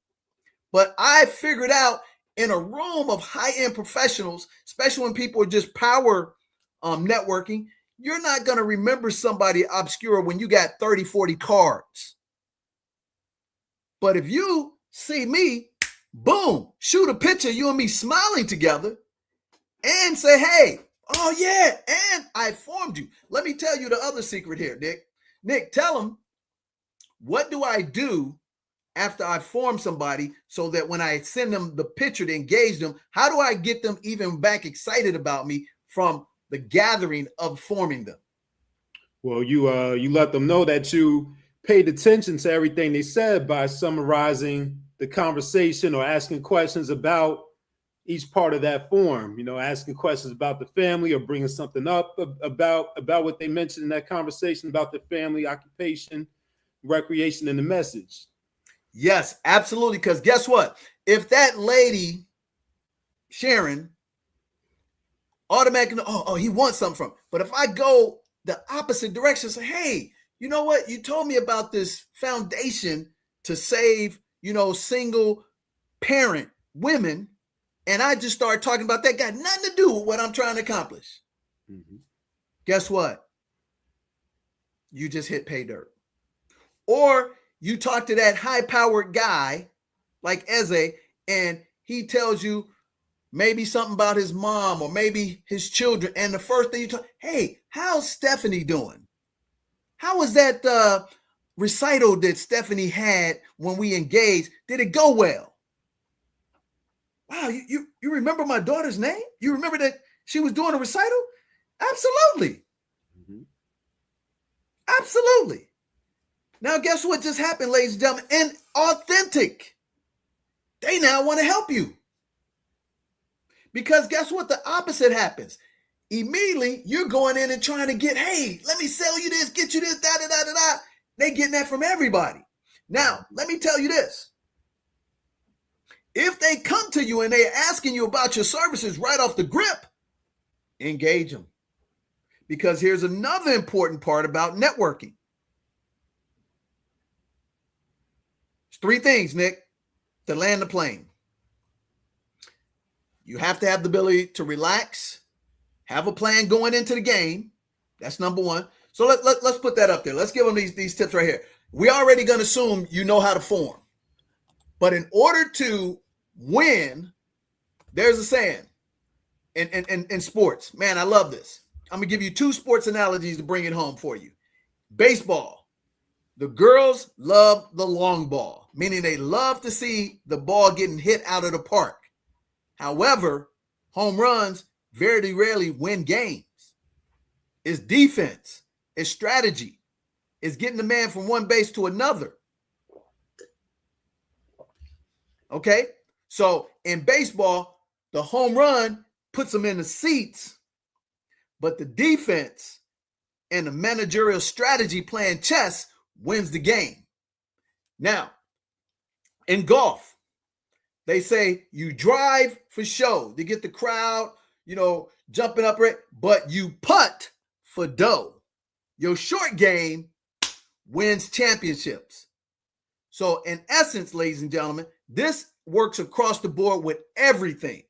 But I figured out in a room of high-end professionals, especially when people are just power networking, you're not going to remember somebody obscure when you got 30, 40 cards. But if you see me, boom, shoot a picture, you and me smiling together and say, hey, oh yeah, and I formed you. Let me tell you the other secret here, Nick. Nick, tell them, what do I do after I form somebody so that when I send them the picture to engage them, how do I get them even back excited about me from the gathering of forming them? Well, you let them know that you paid attention to everything they said by summarizing the conversation or asking questions about each part of that form. Asking questions about the family or bringing something up about what they mentioned in that conversation about the family, occupation, recreation, and the message. Yes, absolutely. Because guess what? If that lady, Sharon, automatically, he wants something from. But if I go the opposite direction, say, hey, you know what? You told me about this foundation to save, single parent women. And I just started talking about that. Got nothing to do with what I'm trying to accomplish. Mm-hmm. Guess what? You just hit pay dirt. Or you talk to that high-powered guy like Eze, and he tells you maybe something about his mom or maybe his children. And the first thing you talk, hey, how's Stephanie doing? How was that recital that Stephanie had when we engaged? Did it go well? Wow, you remember my daughter's name? You remember that she was doing a recital? Absolutely. Mm-hmm. Absolutely. Now, guess what just happened, ladies and gentlemen? And authentic. They now want to help you. Because guess what? The opposite happens. Immediately, you're going in and trying to get, hey, let me sell you this, get you this, da-da-da-da-da. They getting that from everybody. Now, let me tell you this. If they come to you and they're asking you about your services right off the grip, engage them. Because here's another important part about networking. It's 3 things, Nick, to land the plane. You have to have the ability to relax, have a plan going into the game. That's number 1. So let's put that up there. Let's give them these tips right here. We're already going to assume you know how to form. But in order to win, there's a saying in sports. Man, I love this. I'm going to give you 2 sports analogies to bring it home for you. Baseball. The girls love the long ball, meaning they love to see the ball getting hit out of the park. However, home runs very rarely win games. It's defense. It's strategy. It's getting the man from one base to another. Okay? So in baseball, the home run puts them in the seats, but the defense and the managerial strategy playing chess wins the game. Now, in golf, they say you drive for show to get the crowd, jumping up, but you putt for dough. Your short game wins championships. So in essence, ladies and gentlemen, this works across the board with everything.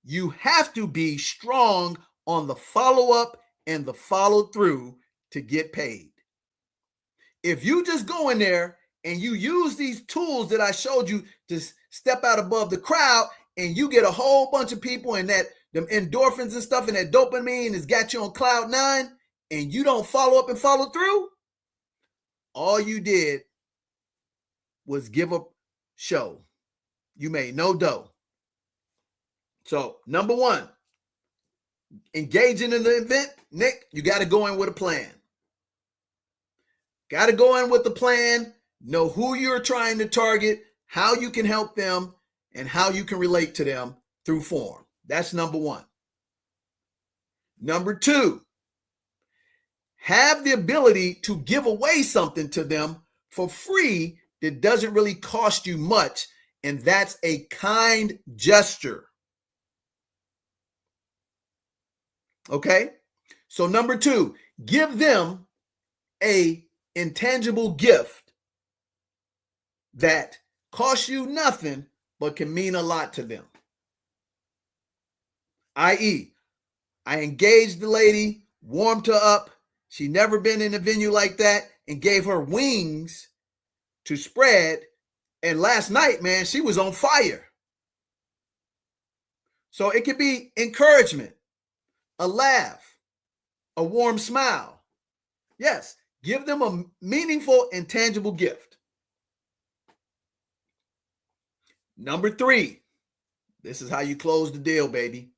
You have to be strong on the follow-up and the follow-through to get paid. If you just go in there and you use these tools that I showed you to step out above the crowd, and you get a whole bunch of people and that them endorphins and stuff and that dopamine has got you on cloud 9, and you don't follow up and follow through, all you did was give a show. You made no dough. So number 1, engaging in the event, Nick, you got to go in with a plan. Got to go in with the plan, know who you're trying to target, how you can help them, and how you can relate to them through form. That's number 1. Number 2, have the ability to give away something to them for free that doesn't really cost you much, and that's a kind gesture. Okay? So number 2, give them a intangible gift that costs you nothing but can mean a lot to them. I.e., I engaged the lady, warmed her up. She never been in a venue like that, and gave her wings to spread. And last night, man, she was on fire. So it could be encouragement, a laugh, a warm smile. Yes, give them a meaningful and tangible gift. Number 3, this is how you close the deal, baby.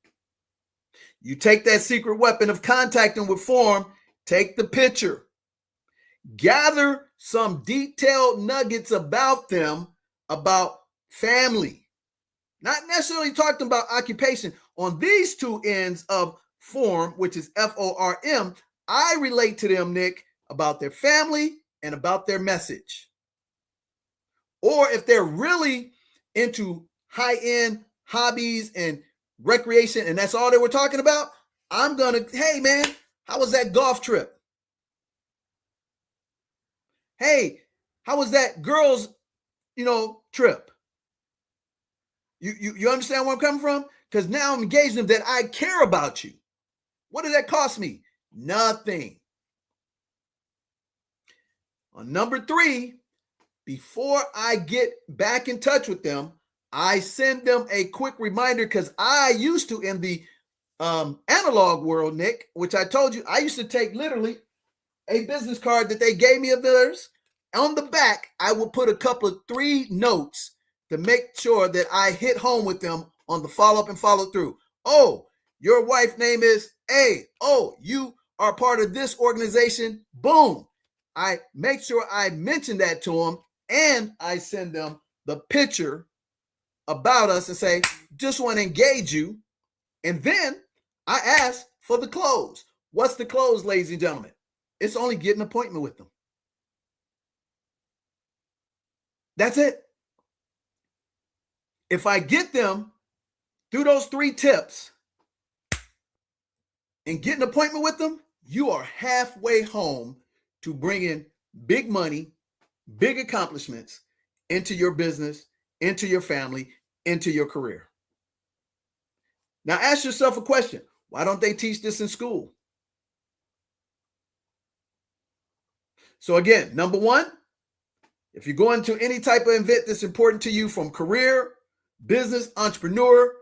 You take that secret weapon of contacting with form, take the picture, gather some detailed nuggets about them, about family, not necessarily talking about occupation. On these two ends of form, which is FORM, I relate to them, Nick, about their family and about their message. Or if they're really into high-end hobbies and recreation, and that's all they were talking about, I'm gonna, hey man, how was that golf trip? Hey, how was that girls, trip? You understand where I'm coming from? Because now I'm engaging them that I care about you. What did that cost me? Nothing. On number 3, before I get back in touch with them, I send them a quick reminder, because I used to, in the analog world, Nick, which I told you, I used to take literally a business card that they gave me of theirs. On the back, I would put a couple of 3 notes to make sure that I hit home with them on the follow-up and follow-through. Oh, your wife's name is A. Oh, you are part of this organization. Boom. I make sure I mention that to them, and I send them the picture about us and say, just want to engage you. And then I ask for the close. What's the close, ladies and gentlemen? It's only get an appointment with them. That's it. If I get them through those 3 tips and get an appointment with them, you are halfway home to bringing big money, big accomplishments into your business, into your family, into your career. Now ask yourself a question. Why don't they teach this in school? So again, number 1, if you go into any type of event that's important to you, from career, business, entrepreneur,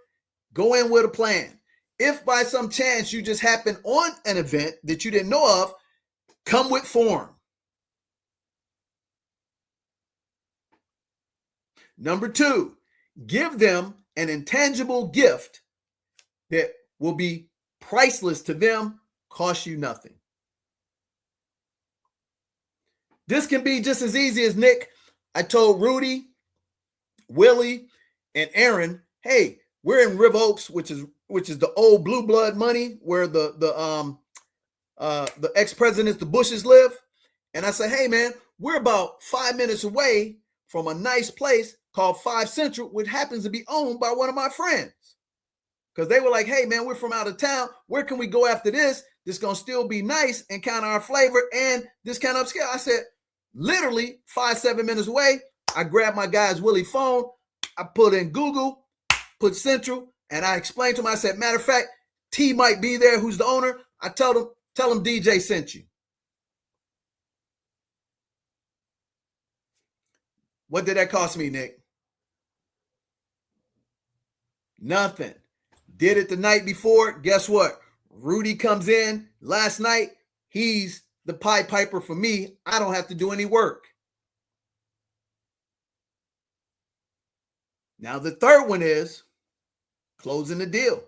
go in with a plan. If by some chance you just happen on an event that you didn't know of, come with form. Number 2, give them an intangible gift that will be priceless to them, cost you nothing. This can be just as easy as, Nick, I told Rudy, Willie, and Aaron, hey, we're in Riv Oaks, which is the old blue blood money, where the ex-presidents, the Bushes, live. And I said, hey man, we're about 5 minutes away from a nice place called 5 Central, which happens to be owned by one of my friends. Because they were like, hey man, we're from out of town. Where can we go after this? This gonna still be nice and kind of our flavor and this kind of upscale. I said, literally 5-7 minutes away. I grabbed my guy's Willie phone. I put in Google, put Central, and I explained to him. I said, matter of fact, T might be there, who's the owner. I told him, tell him DJ sent you. What did that cost me, Nick? Nothing. Did it the night before. Guess what? Rudy comes in last night. He's the Pied Piper for me. I don't have to do any work. Now, the third one is closing the deal.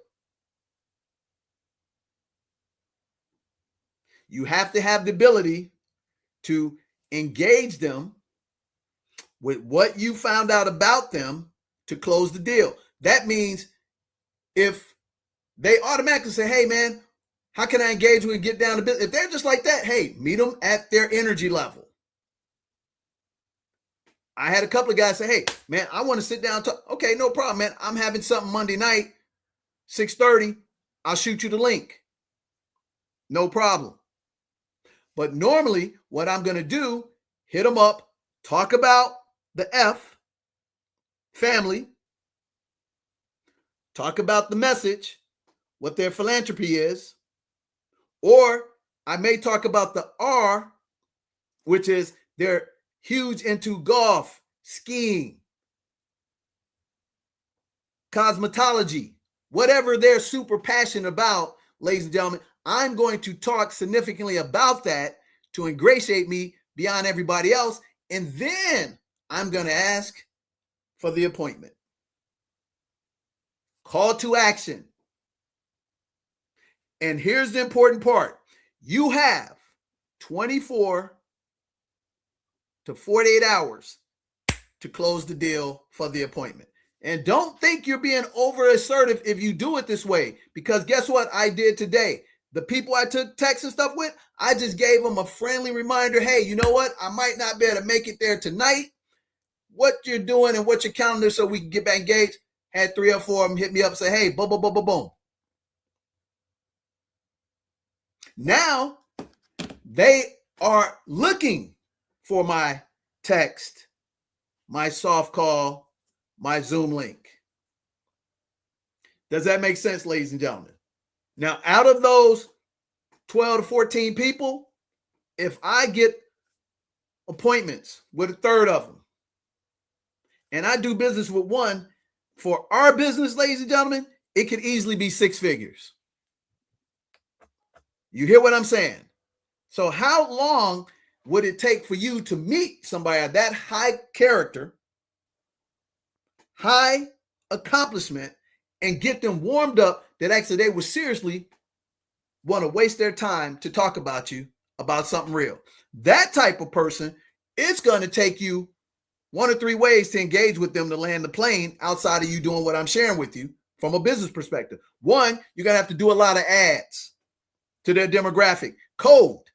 You have to have the ability to engage them with what you found out about them to close the deal. That means if they automatically say, hey, man, how can I engage with and get down to business? If they're just like that, hey, meet them at their energy level. I had a couple of guys say, hey, man, I want to sit down and talk. Okay, no problem, man. I'm having something Monday night, 6:30. I'll shoot you the link. No problem. But normally what I'm going to do, hit them up, talk about the F, family, talk about the message, what their philanthropy is, or I may talk about the R, which is they're huge into golf, skiing, cosmetology, whatever they're super passionate about, ladies and gentlemen. I'm going to talk significantly about that to ingratiate me beyond everybody else. And then I'm going to ask for the appointment. Call to action. And here's the important part. You have 24 to 48 hours to close the deal for the appointment. And don't think you're being over assertive if you do it this way, because guess what I did today? The people I took texts and stuff with, I just gave them a friendly reminder. Hey, you know what? I might not be able to make it there tonight. What you're doing and what your calendar so we can get back engaged. Had 3 or 4 of them hit me up and say, hey, boom, boom, boom, boom, boom. Now they are looking for my text, my soft call, my Zoom link. Does that make sense, ladies and gentlemen? Now, out of those 12 to 14 people, if I get appointments with a third of them, and I do business with one, for our business, ladies and gentlemen, it could easily be 6 figures. You hear what I'm saying? So how long would it take for you to meet somebody of that high character, high accomplishment, and get them warmed up that actually they would seriously want to waste their time to talk about you, about something real? That type of person, it's going to take you 1 or 3 ways to engage with them to land the plane outside of you doing what I'm sharing with you from a business perspective. One, you're going to have to do a lot of ads to their demographic, cold.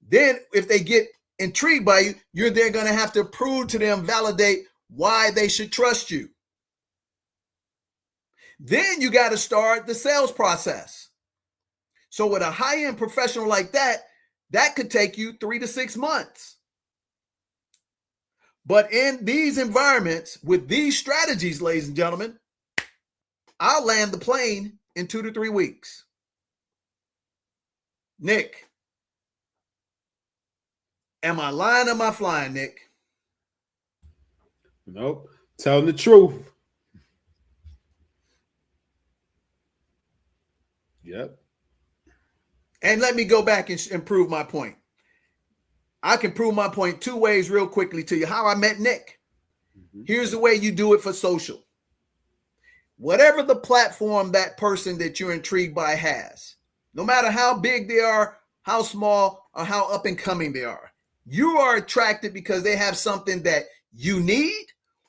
Then if they get intrigued by you, you're then going to have to prove to them, validate why they should trust you. Then you got to start the sales process. So with a high-end professional like that, that could take you 3 to 6 months. But in these environments, with these strategies, ladies and gentlemen, I'll land the plane in 2 to 3 weeks. Nick, am I lying or am I flying, Nick? Nope. Telling the truth. Yep. And let me go back and prove my point. I can prove my point 2 ways real quickly to you. How I met Nick. Here's the way you do it for social. Whatever the platform that person that you're intrigued by has, no matter how big they are, how small, or how up and coming they are, you are attracted because they have something that you need,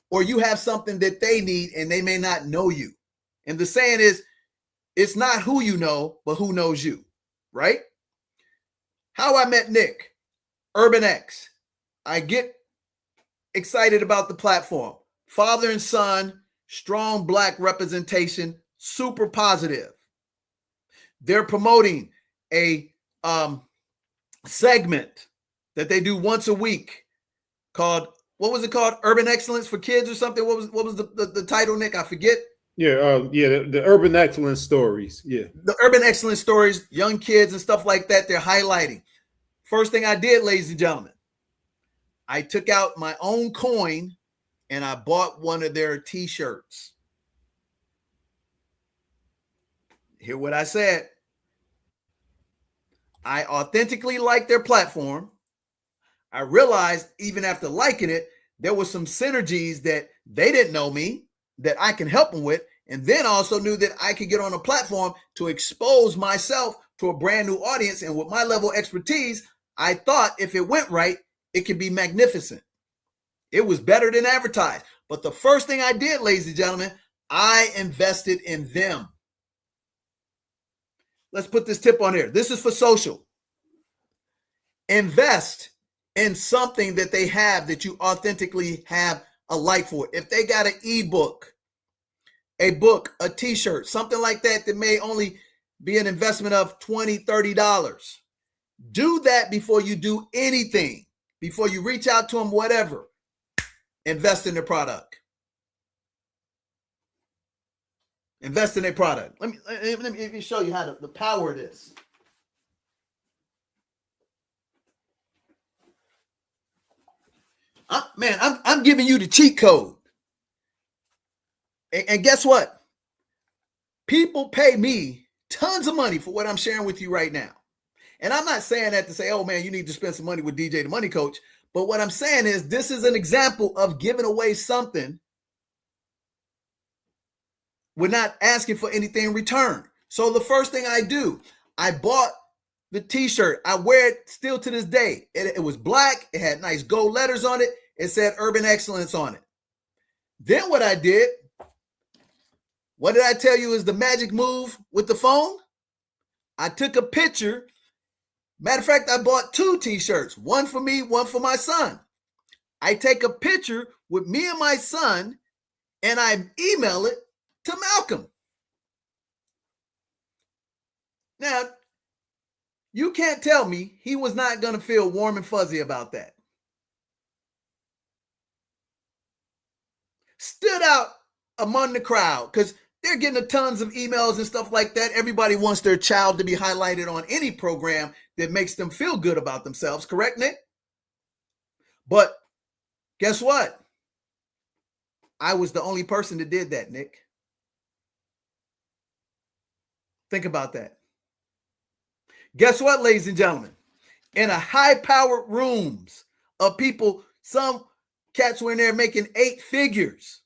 or you have something that they need and they may not know you. And the saying is, it's not who you know, but who knows you, right? How I met Nick. Urban X. I get excited about the platform. Father and son, strong Black representation, super positive. They're promoting a segment that they do once a week called, what was it called? Urban Excellence for Kids or something? What was the title, Nick? I forget. Yeah, the Urban Excellence Stories. Yeah. The Urban Excellence Stories, young kids and stuff like that, they're highlighting. First thing I did, ladies and gentlemen, I took out my own coin and I bought one of their t-shirts. Hear what I said. I authentically liked their platform. I realized even after liking it, there was some synergies that they didn't know me, that I can help them with. And then also knew that I could get on a platform to expose myself to a brand new audience. And with my level of expertise, I thought if it went right, it could be magnificent. It was better than advertised. But the first thing I did, ladies and gentlemen, I invested in them. Let's put this tip on here. This is for social. Invest in something that they have that you authentically have a like for. If they got an ebook, a book, a t-shirt, something like that that may only be an investment of $20, $30. Do that before you do anything, before you reach out to them, whatever. Invest in the product. Invest in a product. Let me show you how the power of this. I'm giving you the cheat code. And guess what? People pay me tons of money for what I'm sharing with you right now. And I'm not saying that to say, oh man, you need to spend some money with DJ the Money Coach. But what I'm saying is this is an example of giving away something. We're not asking for anything in return. So the first thing I do, I bought the t-shirt. I wear it still to this day. It was black. It had nice gold letters on it. It said Urban Excellence on it. Then what I did, what did I tell you is the magic move with the phone? I took a picture. Matter of fact, I bought 2 t-shirts, one for me, one for my son. I take a picture with me and my son and I email it to Malcolm. Now, you can't tell me he was not going to feel warm and fuzzy about that. Stood out among the crowd because they're getting tons of emails and stuff like that. Everybody wants their child to be highlighted on any program that makes them feel good about themselves. Correct, Nick? But guess what? I was the only person that did that, Nick. Think about that. Guess what, ladies and gentlemen? In a high-powered rooms of people, some cats were in there making 8 figures.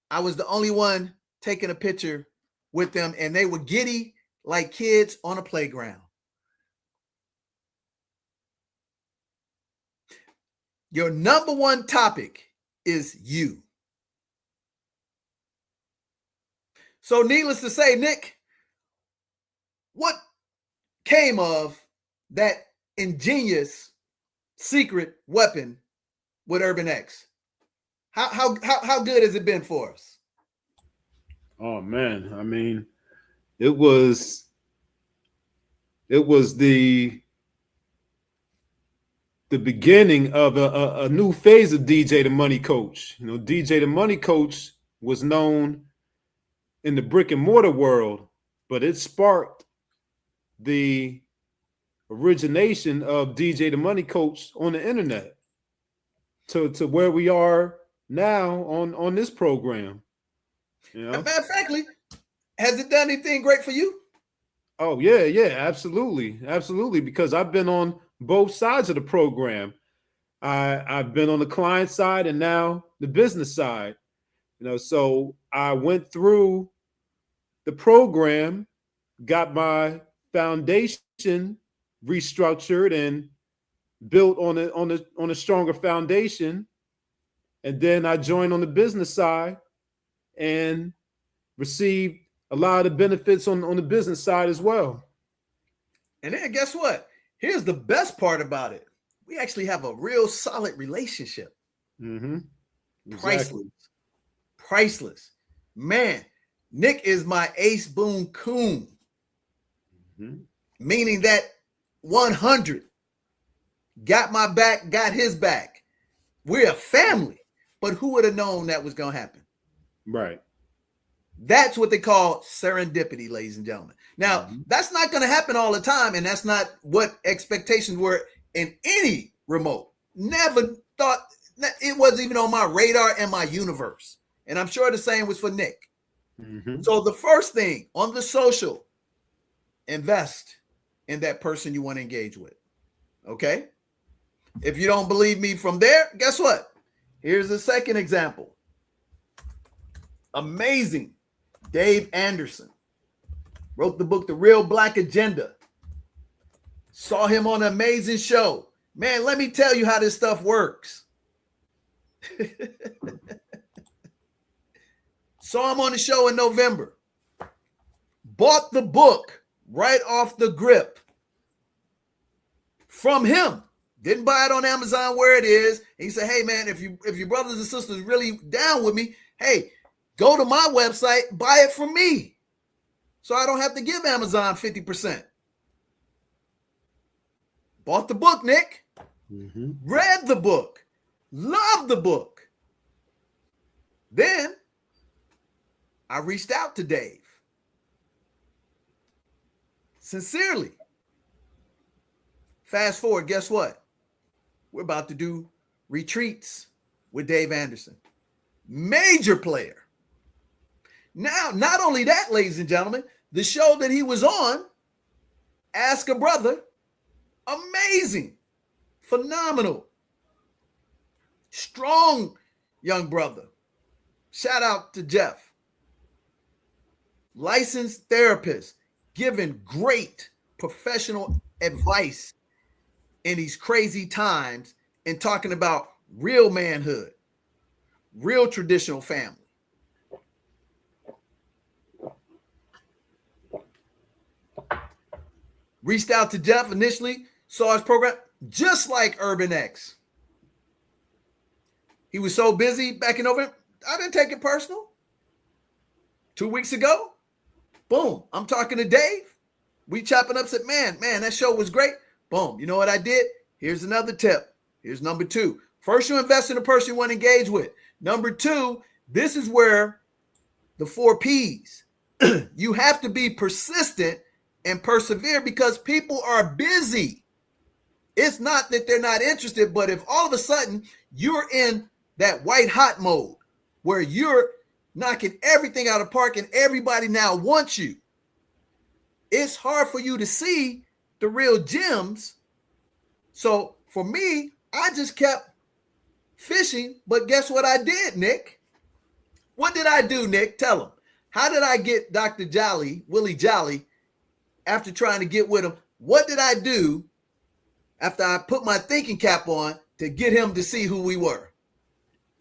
I was the only one taking a picture with them, and they were giddy like kids on a playground. Your number one topic is you. So needless to say, Nick, what came of that ingenious secret weapon with Urban X? How good has it been for us? Oh man, I mean, it was the beginning of a new phase of DJ the Money Coach. You know, DJ the Money Coach was known in the brick and mortar world, but it sparked the origination of DJ the Money Coach on the internet to where we are now on this program. You know? Matter of factly, has it done anything great for you? Oh yeah, absolutely. Because I've been on both sides of the program. I've been on the client side and now the business side. You know, so I went through the program, got my foundation restructured and built on a stronger foundation, and then I joined on the business side and received a lot of the benefits on the business side as well. And then guess what? Here's the best part about it. We actually have a real solid relationship. Mm-hmm. Exactly. Priceless. Man, Nick is my ace boon coon. Mm-hmm. Meaning that 100 got my back, got his back. We're a family. But who would have known that was going to happen? Right. That's what they call serendipity, ladies and gentlemen. Now, that's not going to happen all the time, and that's not what expectations were in any remote. Never thought, it wasn't even on my radar and my universe. And I'm sure the same was for Nick. Mm-hmm. So the first thing on the social, invest in that person you want to engage with. Okay? If you don't believe me from there, guess what? Here's the second example. Amazing. Dave Anderson wrote the book, The Real Black Agenda. Saw him on an amazing show. Man, let me tell you how this stuff works. Saw him on the show in November. Bought the book right off the grip from him. Didn't buy it on Amazon where it is. He said, hey, man, if your brothers and sisters really down with me, hey, go to my website, buy it from me. So I don't have to give Amazon 50%. Bought the book, Nick. Mm-hmm. Read the book. Loved the book. Then I reached out to Dave. Sincerely. Fast forward, guess what? We're about to do retreats with Dave Anderson. Major player. Now, not only that, ladies and gentlemen, the show that he was on, Ask a Brother, amazing, phenomenal, strong young brother. Shout out to Jeff. Licensed therapist, giving great professional advice in these crazy times and talking about real manhood, real traditional family. Reached out to Jeff initially, saw his program, just like Urban X. He was so busy back in November, I didn't take it personal. 2 weeks ago, boom, I'm talking to Dave. We chopping up, said, man, that show was great. Boom, you know what I did? Here's another tip. Here's number 2. First, you invest in the person you want to engage with. Number 2, this is where the 4 Ps. You have to be persistent and persevere because people are busy. It's not that they're not interested, but if all of a sudden you're in that white hot mode where you're knocking everything out of the park and everybody now wants you, it's hard for you to see the real gems. So for me, I just kept fishing, but guess what I did, Nick? What did I do, Nick? Tell them. How did I get Dr. Jolly, Willie Jolly, after trying to get with him? What did I do after I put my thinking cap on to get him to see who we were?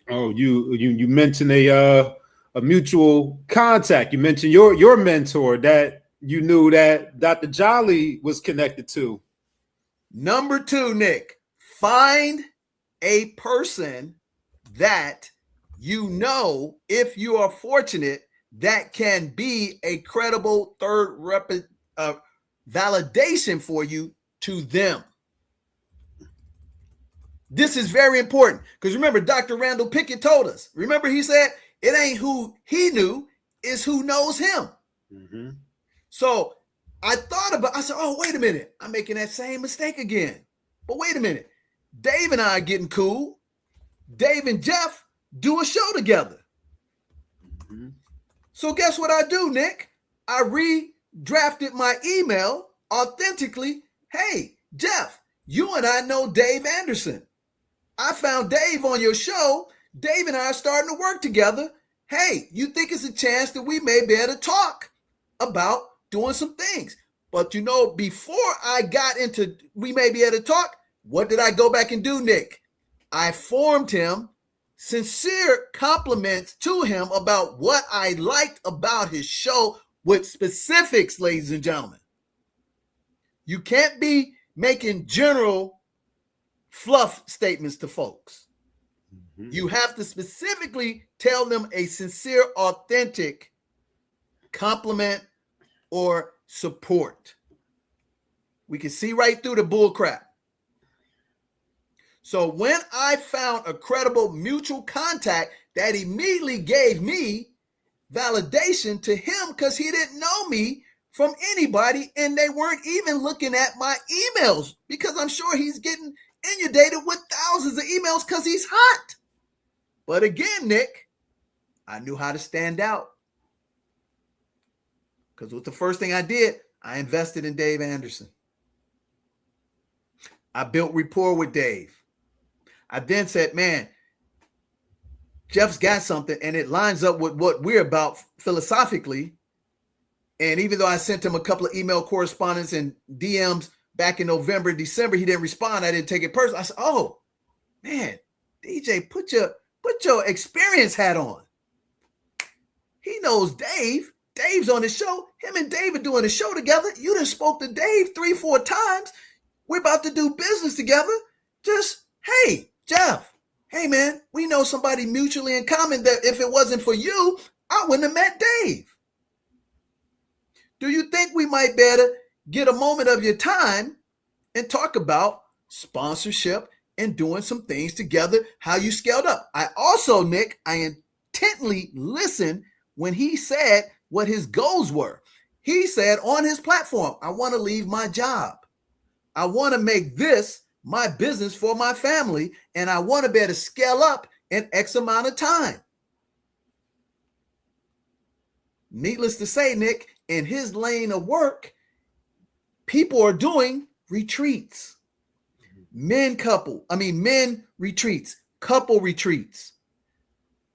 Oh, you mentioned a mutual contact. You mentioned your mentor that you knew that Dr. Jolly was connected to. Number 2, Nick, find a person that you know, if you are fortunate, that can be a credible third validation for you to them. This is very important because remember, Dr. Randall Pickett told us. Remember, he said it ain't who he knew, it's who knows him. Mm-hmm. So I said, oh, wait a minute. I'm making that same mistake again. But wait a minute. Dave and I are getting cool. Dave and Jeff do a show together. Mm-hmm. So guess what I do, Nick? I redrafted my email authentically. Hey, Jeff, you and I know Dave Anderson. I found Dave on your show. Dave and I are starting to work together. Hey, you think it's a chance that we may be able to talk about doing some things? But you know, before I got into we may be able to talk, what did I go back and do, Nick? I formed him sincere compliments to him about what I liked about his show with specifics, ladies and gentlemen. You can't be making general fluff statements to folks. Mm-hmm. You have to specifically tell them a sincere, authentic compliment or support. We can see right through the bull crap. So when I found a credible mutual contact that immediately gave me validation to him because he didn't know me from anybody and they weren't even looking at my emails because I'm sure he's getting inundated with thousands of emails because he's hot. But again, Nick, I knew how to stand out because with the first thing I did, I invested in Dave Anderson. I built rapport with Dave. I then said, man, Jeff's got something and it lines up with what we're about philosophically. And even though I sent him a couple of email correspondence and DMs back in November, December, he didn't respond. I didn't take it personally. I said, oh, man, DJ, put your experience hat on. He knows Dave. Dave's on the show. Him and Dave are doing a show together. You done spoke to Dave 3-4 times. We're about to do business together. Just, hey, Jeff, hey, man, we know somebody mutually in common that if it wasn't for you, I wouldn't have met Dave. Do you think we might better get a moment of your time and talk about sponsorship and doing some things together, how you scaled up? I also, Nick, I intently listened when he said what his goals were. He said on his platform, I want to leave my job. I want to make this my business for my family, and I want to be able to scale up in X amount of time. Needless to say, Nick, in his lane of work, people are doing retreats, men retreats, couple retreats,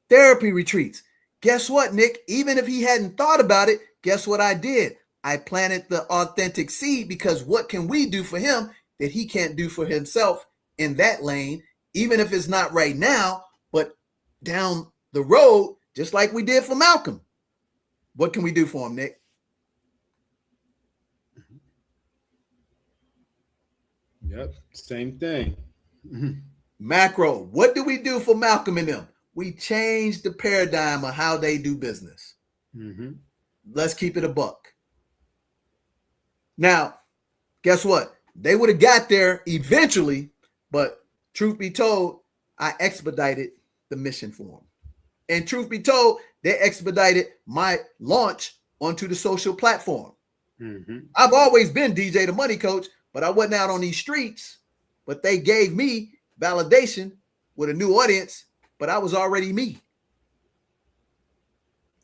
therapy retreats. Guess what, Nick? Even if he hadn't thought about it, guess what I did? I planted the authentic seed, because what can we do for him that he can't do for himself in that lane, even if it's not right now, but down the road, just like we did for Malcolm. What can we do for him, Nick? Yep, same thing. Macro, what do we do for Malcolm and them? We changed the paradigm of how they do business. Let's keep it a buck. Now, guess what? They would have got there eventually, but truth be told, I expedited the mission for them. And truth be told, they expedited my launch onto the social platform. I've always been DJ the Money Coach, but I wasn't out on these streets. But they gave me validation with a new audience, but I was already me.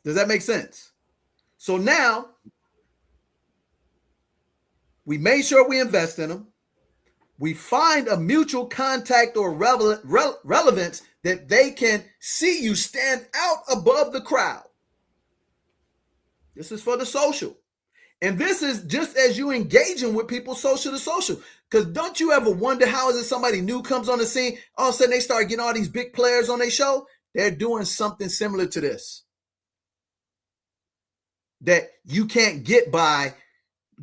Does that make sense? So now we made sure we invest in them. We find a mutual contact or relevance that they can see you stand out above the crowd. This is for the social. And this is just as you engaging with people social to social. Because don't you ever wonder how is it somebody new comes on the scene, all of a sudden they start getting all these big players on their show? They're doing something similar to this that you can't get by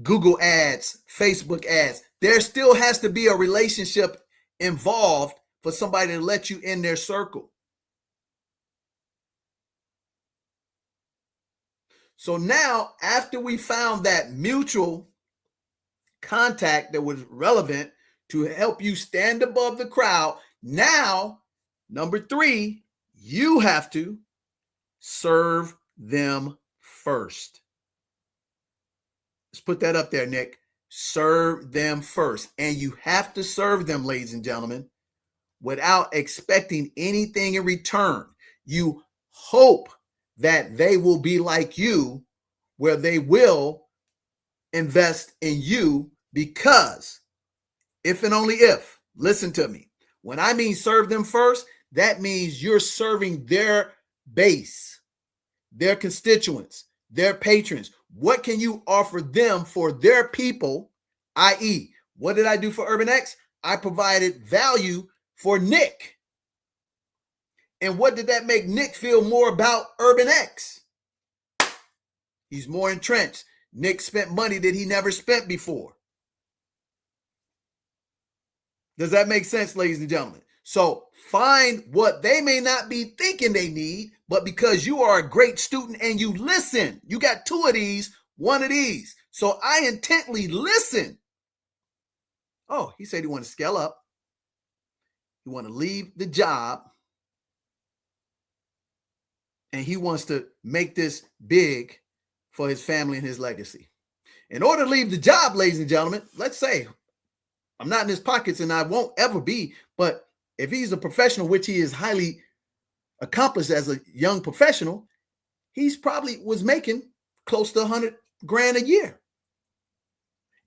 Google ads, Facebook ads. There still has to be a relationship involved for somebody to let you in their circle. So now, after we found that mutual contact that was relevant to help you stand above the crowd, now, number 3, you have to serve them first. Let's put that up there, Nick. Serve them first. And you have to serve them, ladies and gentlemen, without expecting anything in return. You hope that they will be like you, where they will invest in you, because if and only if, listen to me, when I mean serve them first, that means you're serving their base, their constituents, their patrons. What can you offer them for their people? I.e., what did I do for Urban X? I provided value for Nick. And what did that make Nick feel more about Urban X? He's more entrenched. Nick spent money that he never spent before. Does that make sense, ladies and gentlemen? So find what they may not be thinking they need, but because you are a great student and you listen, you got 2 of these, 1 of these. So I intently listen. Oh, he said he wanted to scale up. He want to leave the job. And he wants to make this big for his family and his legacy. In order to leave the job, ladies and gentlemen, let's say I'm not in his pockets and I won't ever be, but if he's a professional, which he is highly accomplished as a young professional, he's probably was making close to $100,000 a year.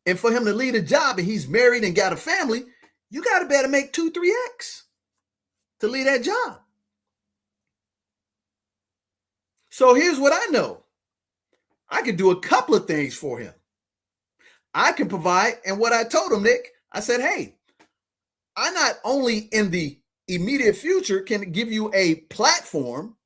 And for him to leave a job and he's married and got a family, you got to better make 2, 3x to leave that job. So here's what I know. I can do a couple of things for him. I can provide, and what I told him, Nick, I said, hey, I not only in the immediate future can give you a platform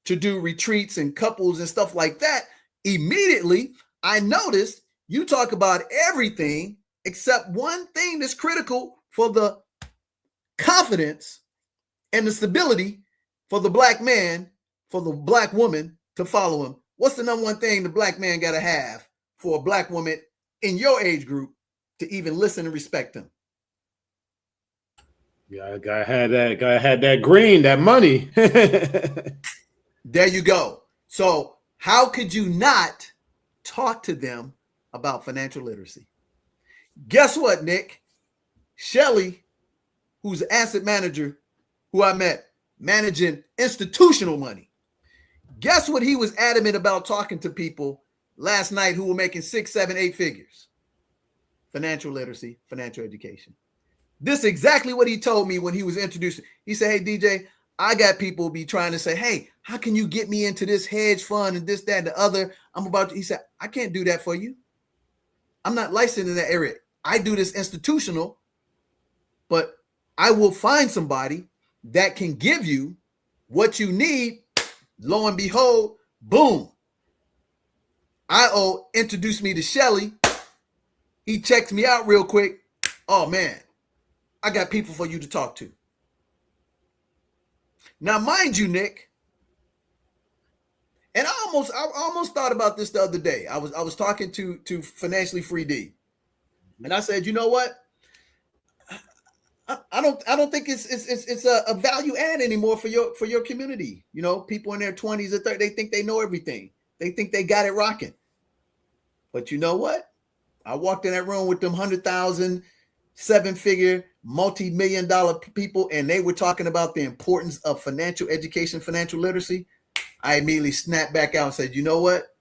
to do retreats and couples and stuff like that. Immediately, I noticed you talk about everything except one thing that's critical for the confidence and the stability for the black man, for the black woman to follow him. What's the number one thing the black man got to have for a black woman in your age group to even listen and respect him? Yeah, guy had that green, that money. There you go. So how could you not talk to them about financial literacy? Guess what, Nick? Shelly, who's an asset manager who I met managing institutional money. Guess what he was adamant about talking to people last night who were making 6, 7, 8 figures? Financial literacy, financial education. This is exactly what he told me when he was introduced. He said, hey, DJ, I got people be trying to say, hey, how can you get me into this hedge fund and this, that, and the other? He said, I can't do that for you. I'm not licensed in that area. I do this institutional, but I will find somebody that can give you what you need. Lo and behold, boom. IO introduced me to Shelly. He checks me out real quick. Oh, man, I got people for you to talk to. Now, mind you, Nick, and I almost thought about this the other day. I was talking to Financially Free D, and I said, you know what? I don't think it's a value add anymore for your community. You know, people in their 20s or 30s, they think they know everything. They think they got it rocking. But you know what? I walked in that room with them 100,000, 7-figure, multi-million-dollar people, and they were talking about the importance of financial education, financial literacy. I immediately snapped back out and said, you know what?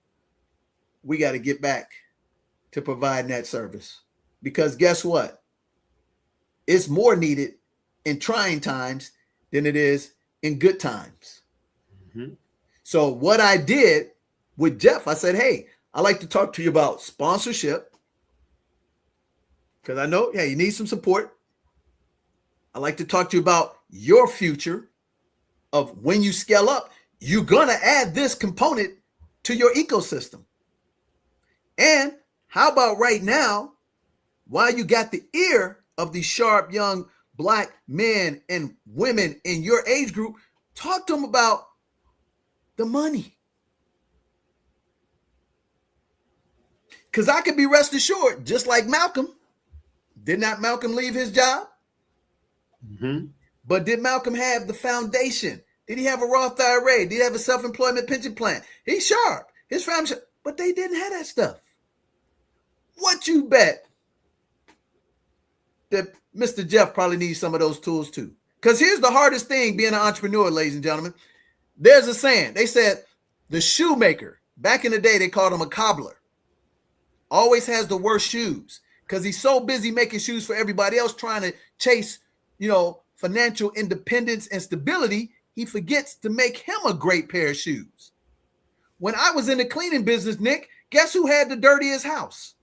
We got to get back to providing that service. Because guess what? It's more needed in trying times than it is in good times. Mm-hmm. So what I did with Jeff, I said, hey, I'd like to talk to you about sponsorship. Because I know, you need some support. I'd like to talk to you about your future of when you scale up, you're going to add this component to your ecosystem. And how about right now, while you got the ear of these sharp young Black men and women in your age group, talk to them about the money. Because I could be rest assured, just like Malcolm, did not Malcolm leave his job? Mm-hmm. But did Malcolm have the foundation? Did he have a Roth IRA? Did he have a self-employment pension plan? He's sharp. His family sharp. But they didn't have that stuff. What you bet that Mr. Jeff probably needs some of those tools too. Because here's the hardest thing being an entrepreneur, ladies and gentlemen. There's a saying. They said the shoemaker, back in the day, they called him a cobbler, always has the worst shoes because he's so busy making shoes for everybody else, trying to chase, financial independence and stability. He forgets to make him a great pair of shoes. When I was in the cleaning business, Nick, guess who had the dirtiest house?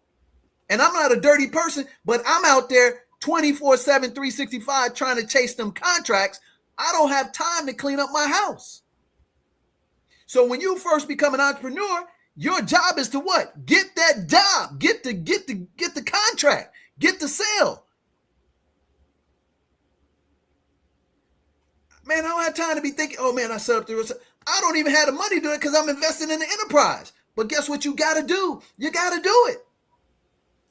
And I'm not a dirty person, but I'm out there 24/7, 365 trying to chase them contracts. I don't have time to clean up my house. So when you first become an entrepreneur, your job is to what? Get that job, get the contract, get the sale. Man, I don't have time to be thinking, oh man, I set up the, I don't even have the money to do it because I'm investing in the enterprise. But guess what you got to do? You got to do it.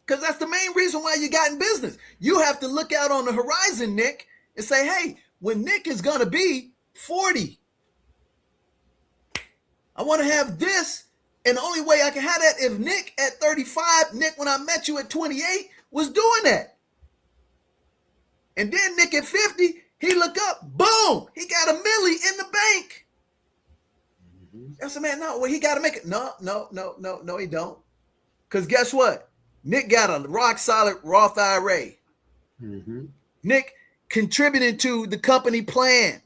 Because that's the main reason why you got in business. You have to look out on the horizon, Nick, and say, hey, when Nick is going to be 40, I want to have this. And the only way I can have that if Nick at 35, Nick, when I met you at 28, was doing that. And then Nick at 50, he look up, boom, he got $1 million in the bank. Mm-hmm. I said, man, no, well, he got to make it. No, he don't. Because guess what? Nick got a rock solid Roth IRA. Mm-hmm. Nick contributed to the company plan.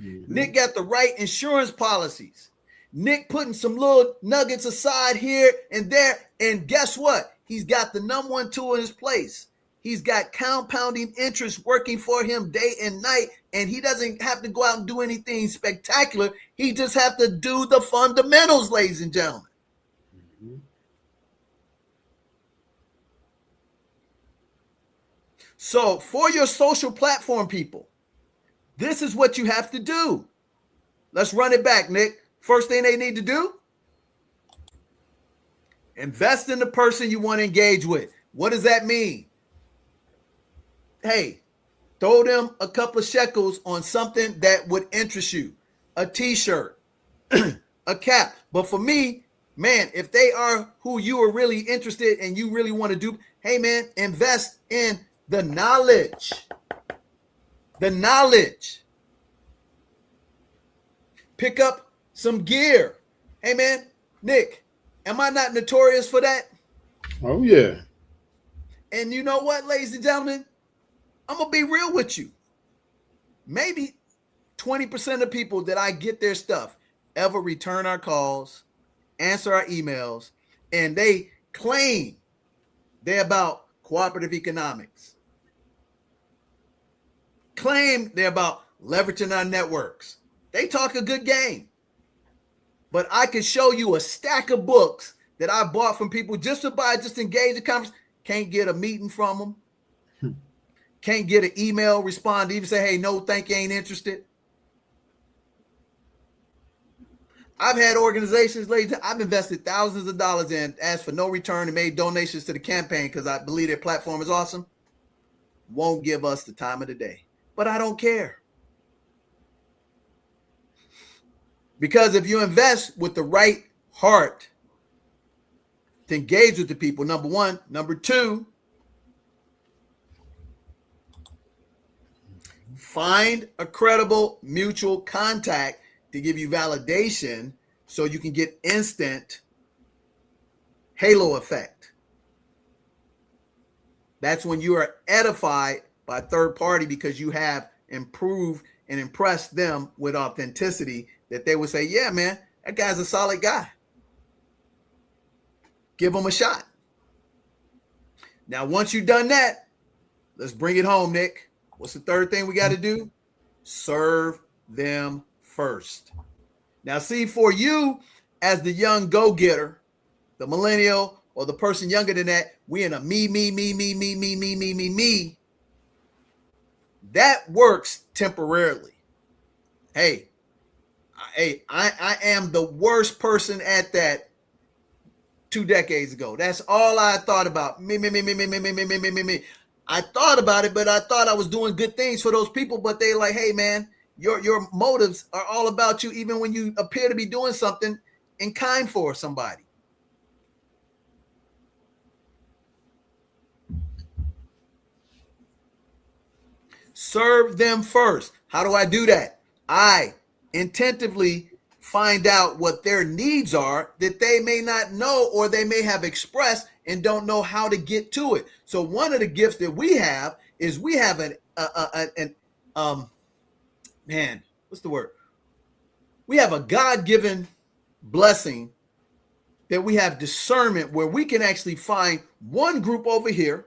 Mm-hmm. Nick got the right insurance policies. Nick putting some little nuggets aside here and there. And guess what? He's got the number one tool in his place. He's got compounding interest working for him day and night. And he doesn't have to go out and do anything spectacular. He just have to do the fundamentals, ladies and gentlemen. Mm-hmm. So for your social platform people, this is what you have to do. Let's run it back, Nick. First thing they need to do, invest in the person you want to engage with. What does that mean? Hey, throw them a couple of shekels on something that would interest you. A t-shirt, a cap. But for me, man, if they are who you are really interested and you really want to do, hey man, invest in the knowledge. The knowledge. Pick up some gear. Hey man, Nick, am I not notorious for that? Oh yeah. And you know what, ladies and gentlemen, I'm gonna be real with you. Maybe 20% of people that I get their stuff ever return our calls, answer our emails, and they claim they're about cooperative economics. Claim they're about leveraging our networks. They talk a good game. But I can show you a stack of books that I bought from people just to buy, just engage the conversation. Can't get a meeting from them. Can't get an email respond to even say, hey, no, thank you, ain't interested. I've had organizations, ladies, I've invested thousands of dollars in, asked for no return, and made donations to the campaign because I believe their platform is awesome. Won't give us the time of the day. But I don't care. Because if you invest with the right heart to engage with the people, number one. Number two, find a credible mutual contact to give you validation so you can get instant halo effect. That's when you are edified by a third party because you have improved and impressed them with authenticity that they would say, yeah, man, that guy's a solid guy. Give him a shot. Now, once you've done that, let's bring it home, Nick. What's the third thing we got to do? Serve them first. Now, see, for you as the young go-getter, the millennial or the person younger than that, we in a me. That works temporarily. Hey, I am the worst person at that 2 decades ago. That's all I thought about. Me. I thought about it, but I thought I was doing good things for those people. But they like, hey, man, your motives are all about you, even when you appear to be doing something in kind for somebody. Serve them first. How do I do that? I intentively find out what their needs are that they may not know or they may have expressed and don't know how to get to it. So one of the gifts that we have is we have we have a God-given blessing that we have discernment where we can actually find one group over here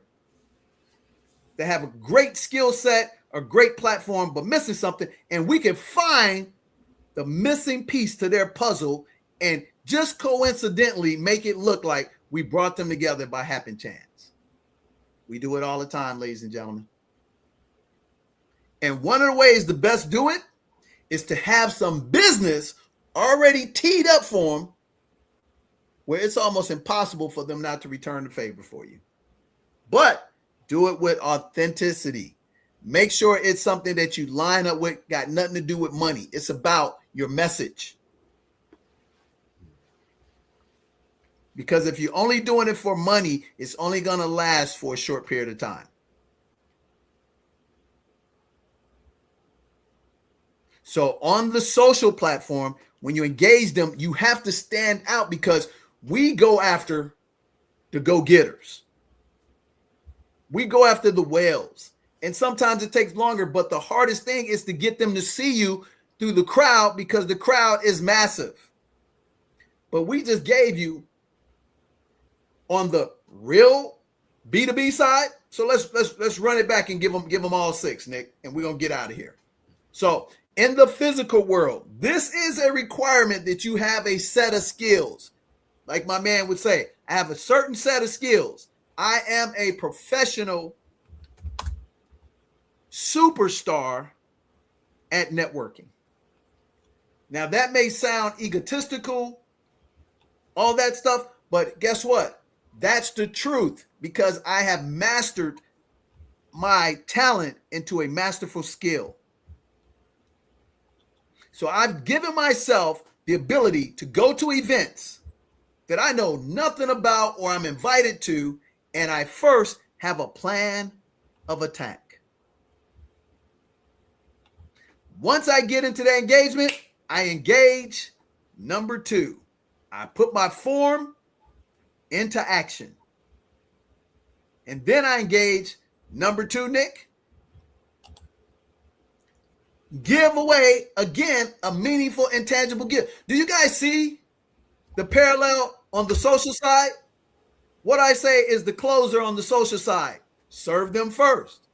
that have a great skill set, a great platform, but missing something, and we can find the missing piece to their puzzle and just coincidentally make it look like we brought them together by happen chance. We do it all the time, ladies and gentlemen. And one of the ways to best do it is to have some business already teed up for them where it's almost impossible for them not to return the favor for you. But do it with authenticity. Make sure it's something that you line up with, got nothing to do with money. It's about your message. Because if you're only doing it for money, it's only going to last for a short period of time. So on the social platform, when you engage them, you have to stand out because we go after the go-getters. We go after the whales. And sometimes it takes longer, but the hardest thing is to get them to see you through the crowd because the crowd is massive. But we just gave you on the real B2B side. So let's run it back and give them all 6, Nick, and we're going to get out of here. So in the physical world, this is a requirement that you have a set of skills. Like my man would say, I have a certain set of skills. I am a professional superstar at networking. Now that may sound egotistical, all that stuff, but guess what? That's the truth because I have mastered my talent into a masterful skill. So I've given myself the ability to go to events that I know nothing about or I'm invited to, and I first have a plan of attack. Once I get into that engagement, I engage. Number 2, I put my form into action. And then I engage. Number 2, Nick, give away, again, a meaningful, intangible gift. Do you guys see the parallel on the social side? What I say is the closer on the social side. Serve them first.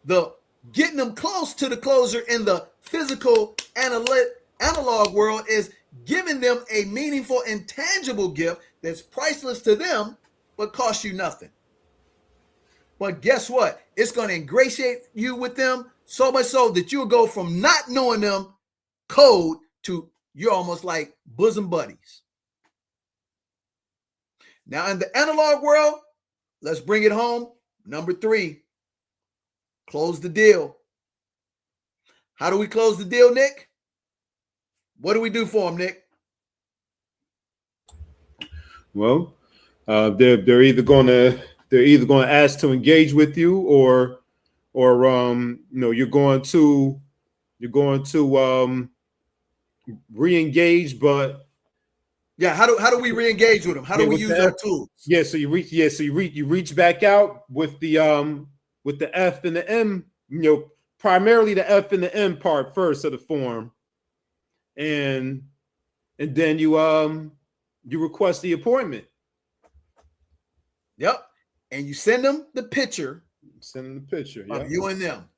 The getting them close to the closer in the physical analog world is giving them a meaningful, intangible gift that's priceless to them, but costs you nothing. But guess what? It's going to ingratiate you with them so much so that you'll go from not knowing them code to you're almost like bosom buddies. Now, in the analog world, let's bring it home. Number 3, close the deal. How do we close the deal, Nick? What do we do for them, Nick? Well, they're either going to ask to engage with you, or you're going to re-engage, but yeah, how do we re-engage with them? How do we use our tools? Yeah, so you reach back out with the F and the M, primarily the F and the M part first of the form, and then you request the appointment. Yep. And you send them the picture. Send them the picture of you and them.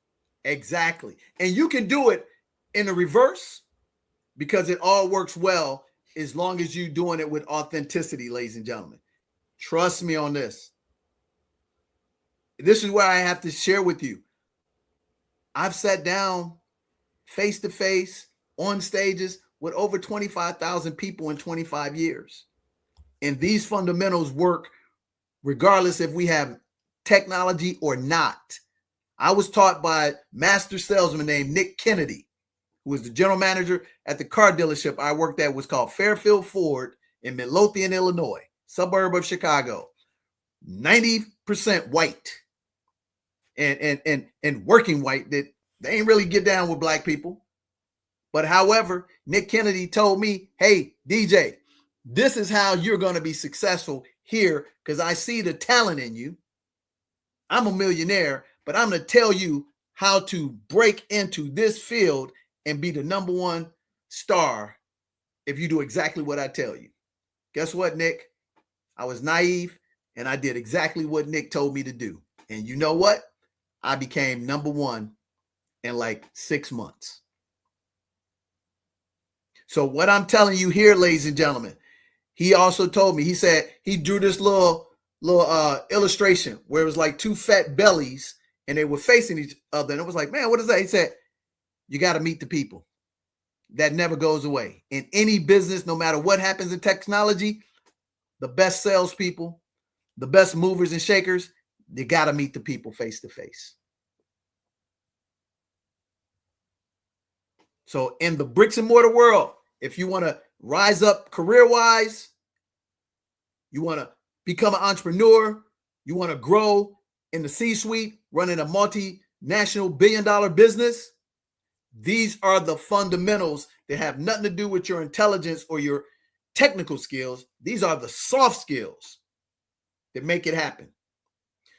Exactly. And you can do it in the reverse because it all works well as long as you're doing it with authenticity, ladies and gentlemen. Trust me on this. This is where I have to share with you. I've sat down face-to-face on stages with over 25,000 people in 25 years. And these fundamentals work regardless if we have technology or not. I was taught by a master salesman named Nick Kennedy, who was the general manager at the car dealership I worked at, was called Fairfield Ford in Midlothian, Illinois, suburb of Chicago. 90% white and working white, that they ain't really get down with black people. But however, Nick Kennedy told me, hey, DJ, this is how you're going to be successful here because I see the talent in you. I'm a millionaire, but I'm going to tell you how to break into this field and be the number one star if you do exactly what I tell you. Guess what, Nick? I was naive and I did exactly what Nick told me to do. And you know what? I became number one in like 6 months. So what I'm telling you here, ladies and gentlemen, he also told me, he said he drew this little illustration where it was like two fat bellies and they were facing each other. And it was like, man, what is that? He said, you got to meet the people. That never goes away. In any business, no matter what happens in technology, the best salespeople, the best movers and shakers, you got to meet the people face to face. So in the bricks and mortar world, if you want to rise up career-wise, you want to become an entrepreneur, you want to grow in the C-suite, running a multinational billion-dollar business, these are the fundamentals that have nothing to do with your intelligence or your technical skills. These are the soft skills that make it happen.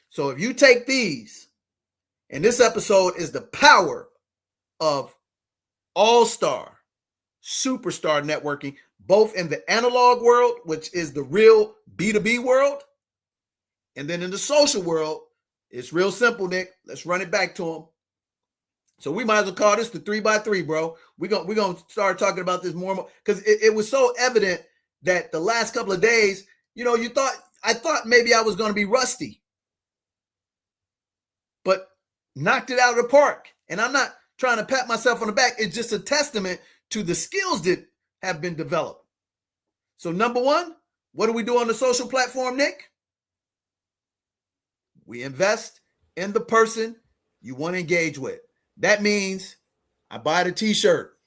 So if you take these, and this episode is the power of all-star, superstar networking, both in the analog world, which is the real B2B world, and then in the social world, it's real simple, Nick. Let's run it back to them. So we might as well call this the 3x3, bro. We're gonna start talking about this more and more because it was so evident that the last couple of days, I thought maybe I was going to be rusty, but knocked it out of the park. And I'm not trying to pat myself on the back. It's just a testament to the skills that have been developed. So number one, what do we do on the social platform, Nick? We invest in the person you want to engage with. That means I buy the t-shirt,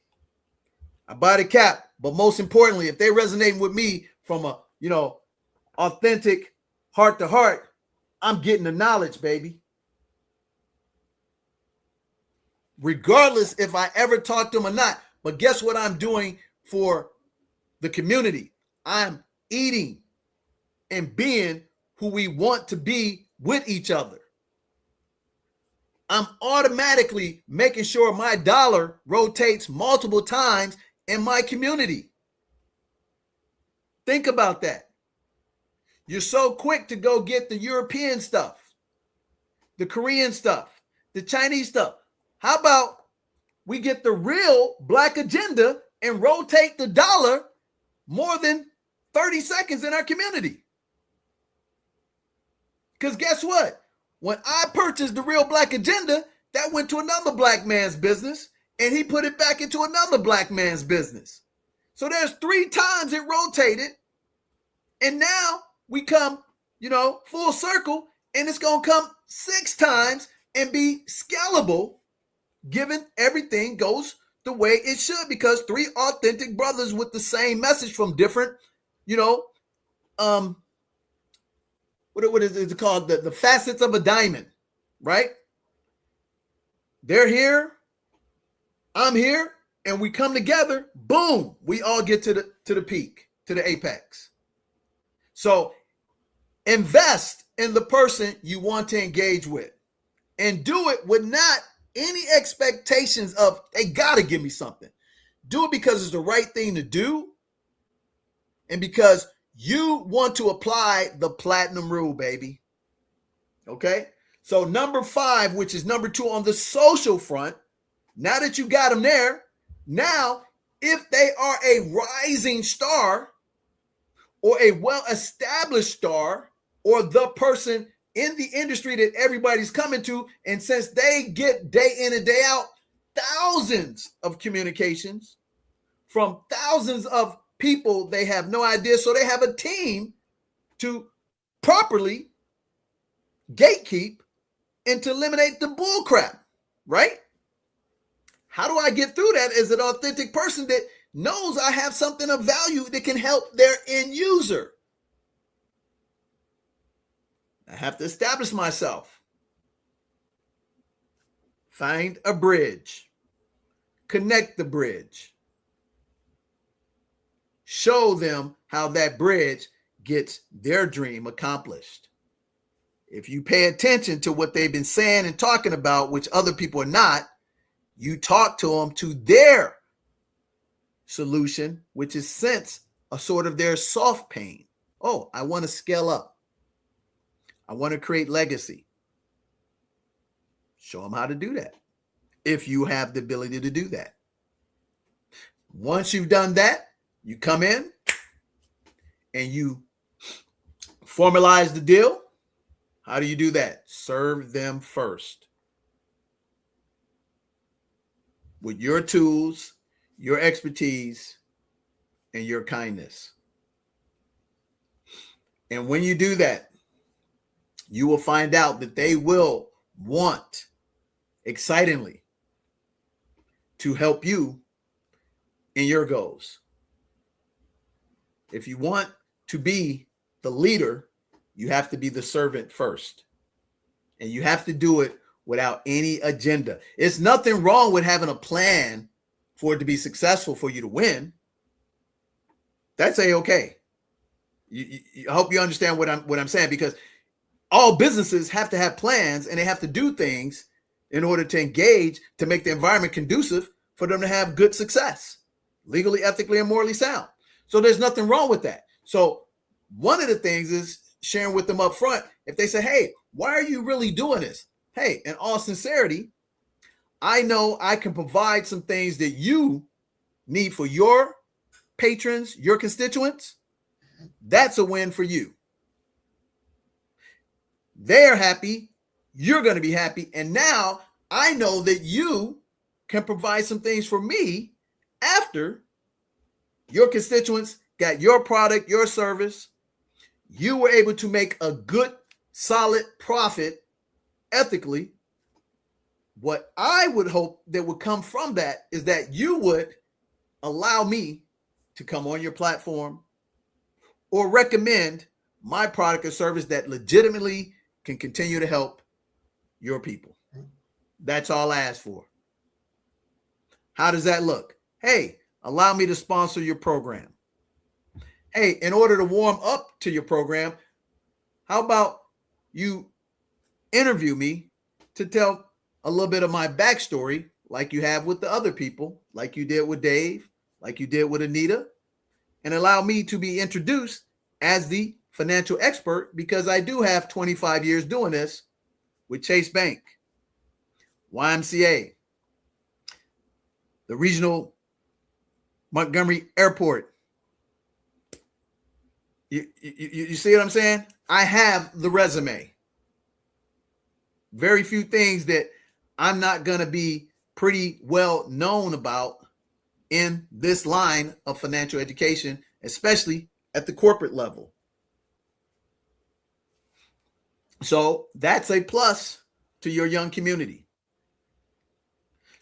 I buy the cap, But most importantly, if they're resonating with me from a, authentic heart to heart, I'm getting the knowledge, baby. Regardless if I ever talk to them or not. But guess what I'm doing for the community? I'm eating and being who we want to be with each other. I'm automatically making sure my dollar rotates multiple times in my community. Think about that. You're so quick to go get the European stuff, the Korean stuff, the Chinese stuff. How about we get the real Black agenda and rotate the dollar more than 30 seconds in our community? Because guess what? When I purchased the real Black agenda, that went to another Black man's business, and he put it back into another Black man's business. So there's 3 times it rotated, and now we come, full circle, and it's going to come 6 times and be scalable, given everything goes the way it should, because 3 authentic brothers with the same message from different, what is it called? The facets of a diamond, right? They're here, I'm here, and we come together, boom, we all get to the peak, to the apex. So invest in the person you want to engage with, and do it with not any expectations of they gotta give me something. Do it because it's the right thing to do, and because you want to apply the platinum rule, baby. Okay? So number 5, which is number 2 on the social front, now that you got them there, now if they are a rising star or a well-established star or the person in the industry that everybody's coming to, and since they get day in and day out thousands of communications from thousands of people, they have no idea. So they have a team to properly gatekeep and to eliminate the bull crap, right? How do I get through that as an authentic person that knows I have something of value that can help their end user? I have to establish myself. Find a bridge. Connect the bridge. Show them how that bridge gets their dream accomplished. If you pay attention to what they've been saying and talking about, which other people are not, you talk to them to their solution, which is sense a sort of their soft pain. Oh, I want to scale up. I want to create legacy. Show them how to do that, if you have the ability to do that. Once you've done that, you come in and you formalize the deal. How do you do that? Serve them first with your tools, your expertise, and your kindness. And when you do that, you will find out that they will want, excitingly, to help you in your goals. If you want to be the leader, you have to be the servant first. And you have to do it without any agenda. It's nothing wrong with having a plan for it to be successful, for you to win. That's A-okay. I hope you understand what I'm saying, because all businesses have to have plans, and they have to do things in order to engage, to make the environment conducive for them to have good success, legally, ethically, and morally sound. So there's nothing wrong with that. So one of the things is sharing with them up front. If they say, hey, why are you really doing this? Hey, in all sincerity, I know I can provide some things that you need for your patrons, your constituents. That's a win for you. They're happy. You're going to be happy. And now I know that you can provide some things for me after your constituents got your product, your service. You were able to make a good, solid profit ethically. What I would hope that would come from that is that you would allow me to come on your platform or recommend my product or service that legitimately can continue to help your people. That's all I ask for. How does that look? Hey, allow me to sponsor your program. Hey, in order to warm up to your program, how about you interview me to tell a little bit of my backstory, like you have with the other people, like you did with Dave, like you did with Anita, and allow me to be introduced as the financial expert, because I do have 25 years doing this with Chase Bank, YMCA, the regional Montgomery Airport. You see what I'm saying? I have the resume. Very few things that I'm not going to be pretty well known about in this line of financial education, especially at the corporate level. So that's a plus to your young community.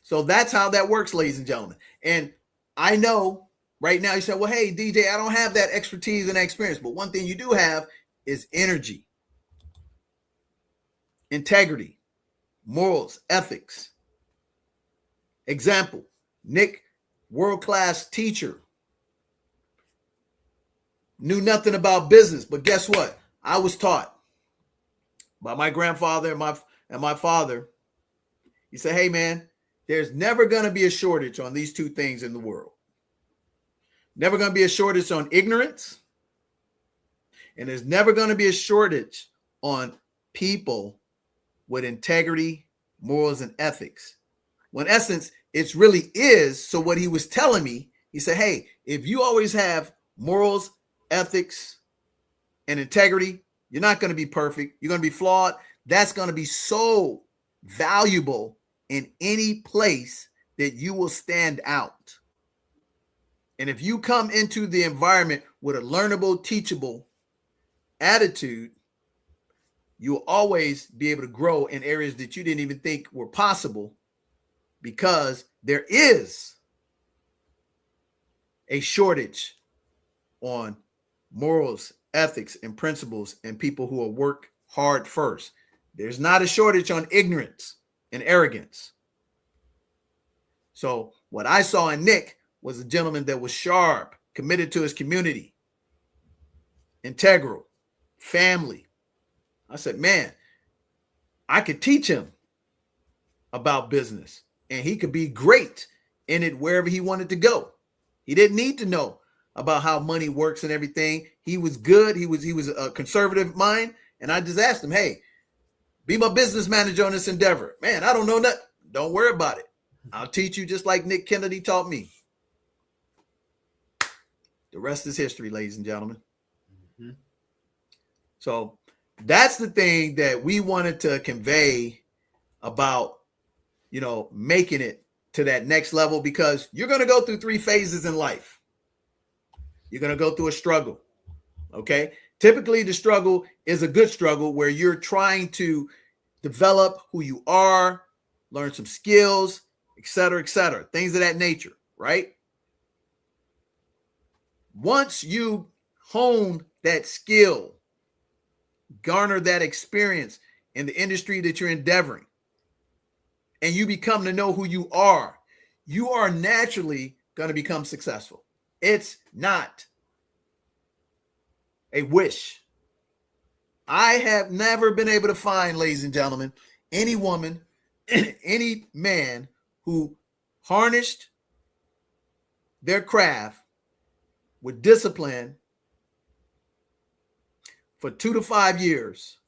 So that's how that works, ladies and gentlemen. And I know right now you say, well, hey, DJ, I don't have that expertise and experience. But one thing you do have is energy, integrity, morals, ethics. Example, Nick, world-class teacher, knew nothing about business. But guess what? I was taught by my grandfather and my father. He said, hey, man, there's never going to be a shortage on these two things in the world. Never going to be a shortage on ignorance. And there's never going to be a shortage on people with integrity, morals, and ethics. When in essence, it really is. So what he was telling me, he said, hey, if you always have morals, ethics, and integrity, you're not going to be perfect. You're going to be flawed. That's going to be so valuable in any place that you will stand out. And if you come into the environment with a learnable, teachable attitude, you'll always be able to grow in areas that you didn't even think were possible, because there is a shortage on morals, ethics, and principles, and people who will work hard first. There's not a shortage on ignorance and arrogance. So what I saw in Nick was a gentleman that was sharp, committed to his community, integral, family. I said, man, I could teach him about business, and he could be great in it wherever he wanted to go. He didn't need to know about how money works and everything. He was good. He was a conservative mind. And I just asked him, hey, be my business manager on this endeavor. Man, I don't know nothing. Don't worry about it. I'll teach you just like Nick Kennedy taught me. The rest is history, ladies and gentlemen. Mm-hmm. So that's the thing that we wanted to convey about, making it to that next level, because you're going to go through 3 phases in life. You're going to go through a struggle. Okay. Typically the struggle is a good struggle where you're trying to develop who you are, learn some skills, et cetera, things of that nature. Right. Once you hone that skill, garner that experience in the industry that you're endeavoring, and you become to know who you are naturally going to become successful. It's not a wish. I have never been able to find, ladies and gentlemen, any woman, any man who harnessed their craft with discipline for 2 to 5 years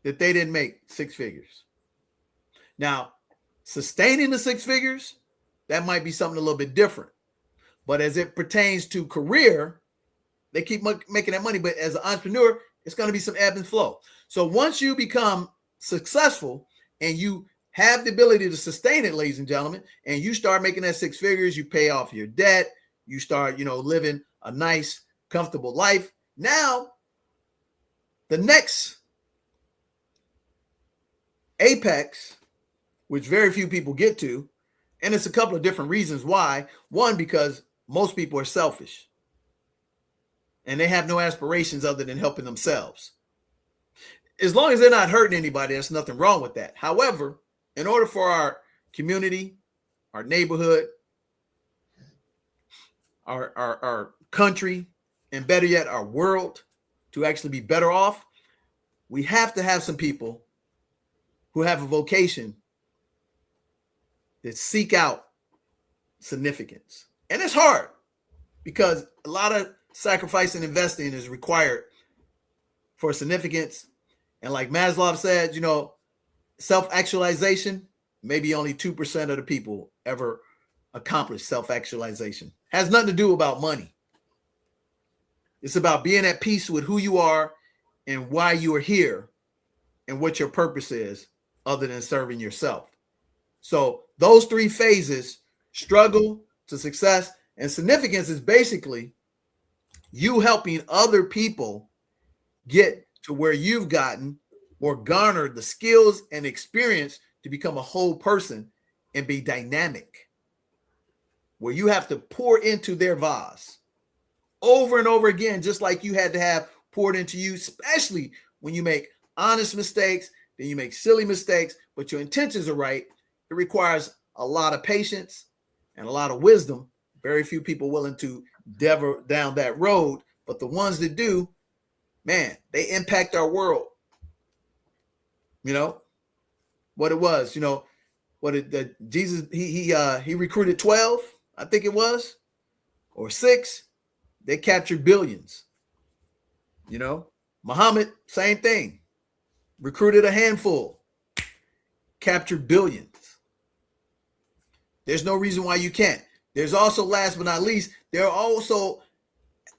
that they didn't make 6 figures. Now, sustaining the 6 figures, that might be something a little bit different. But as it pertains to career, they keep making that money. But as an entrepreneur, it's going to be some ebb and flow. So once you become successful and you have the ability to sustain it, ladies and gentlemen, and you start making that 6 figures, you pay off your debt, you start, living a nice, comfortable life. Now, the next apex, which very few people get to, and it's a couple of different reasons why. One, because most people are selfish. and they have no aspirations other than helping themselves. As long as they're not hurting anybody, there's nothing wrong with that. However, in order for our community, our neighborhood, our country, and better yet, our world to actually be better off, we have to have some people who have a vocation that seek out significance. And it's hard because a lot of sacrifice and investing is required for significance. And like Maslow said, self-actualization, maybe only 2% of the people ever accomplish self-actualization. Has nothing to do about money. It's about being at peace with who you are and why you are here and what your purpose is other than serving yourself. So those three phases, struggle to success and significance, is basically you helping other people get to where you've gotten or garnered the skills and experience to become a whole person and be dynamic, where you have to pour into their vase over and over again, just like you had to have poured into you, especially when you make honest mistakes, then you make silly mistakes, but your intentions are right. It requires a lot of patience and a lot of wisdom. Very few people willing to endeavor down that road, but the ones that do, man, they impact our world. What it was, Jesus, he recruited 12, I think it was, or 6. They captured billions. Muhammad, same thing. Recruited a handful, captured billions. There's no reason why you can't. There's also, last but not least, there will also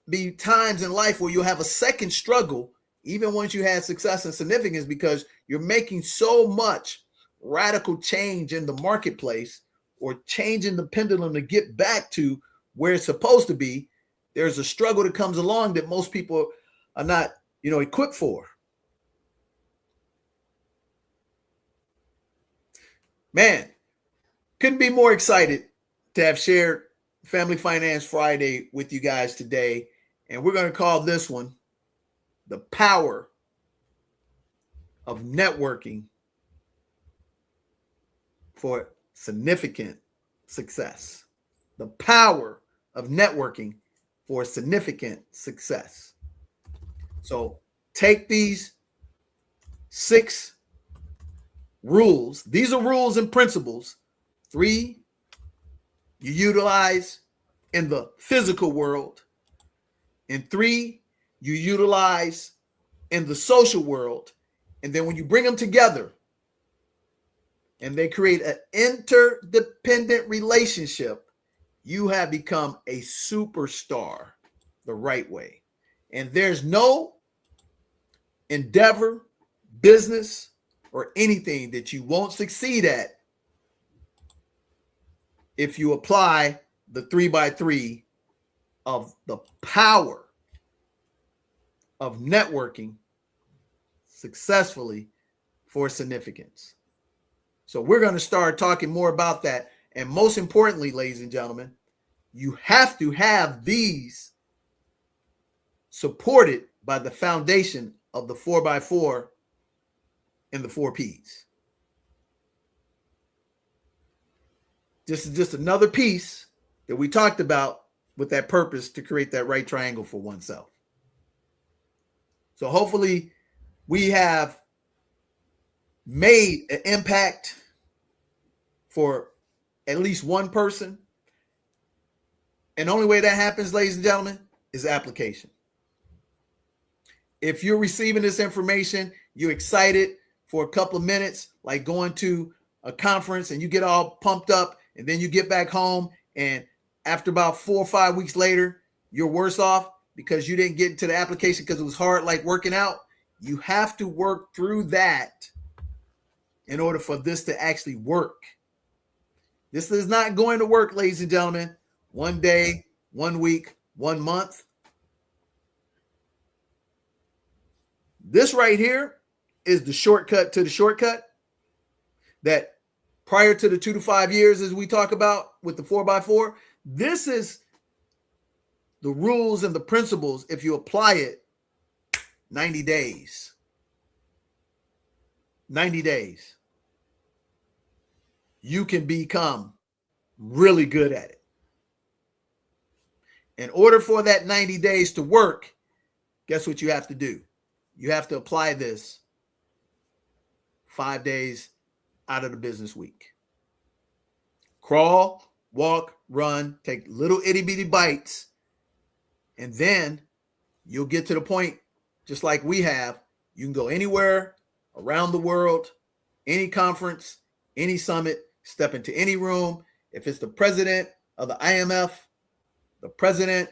be times in life where you'll have a second struggle, even once you had success and significance, because you're making so much radical change in the marketplace or changing the pendulum to get back to where it's supposed to be. There's a struggle that comes along that most people are not, equipped for. Man, couldn't be more excited to have shared Family Finance Friday with you guys today. And we're going to call this one The Power of Networking for Significant Success. The power of networking for significant success. So take these 6 rules. These are rules and principles. 3 you utilize in the physical world, and 3 you utilize in the social world. And then when you bring them together and they create an interdependent relationship, you have become a superstar the right way. And there's no endeavor, business, or anything that you won't succeed at if you apply the 3x3 of the power of networking successfully for significance. So we're going to start talking more about that. And most importantly, ladies and gentlemen, you have to have these supported by the foundation of the 4x4 and the 4 Ps. This is just another piece that we talked about with that purpose to create that right triangle for oneself. So hopefully we have made an impact for at least one person. And the only way that happens, ladies and gentlemen, is application. If you're receiving this information, you're excited for a couple of minutes, like going to a conference and you get all pumped up, and then you get back home, and after about 4 or 5 weeks later, you're worse off because you didn't get into the application because it was hard, like working out. You have to work through that in order for this to actually work. This is not going to work, ladies and gentlemen, one day, 1 week, 1 month. This right here is the shortcut to the shortcut that prior to the 2 to 5 years, as we talk about with the 4x4, this is the rules and the principles, if you apply it, 90 days. 90 days. You can become really good at it. In order for that 90 days to work, guess what you have to do? You have to apply this 5 days out of the business week. Crawl, walk, run, take little itty bitty bites, and then you'll get to the point, just like we have. You can go anywhere around the world, any conference, any summit, step into any room. If it's the president of the IMF, the president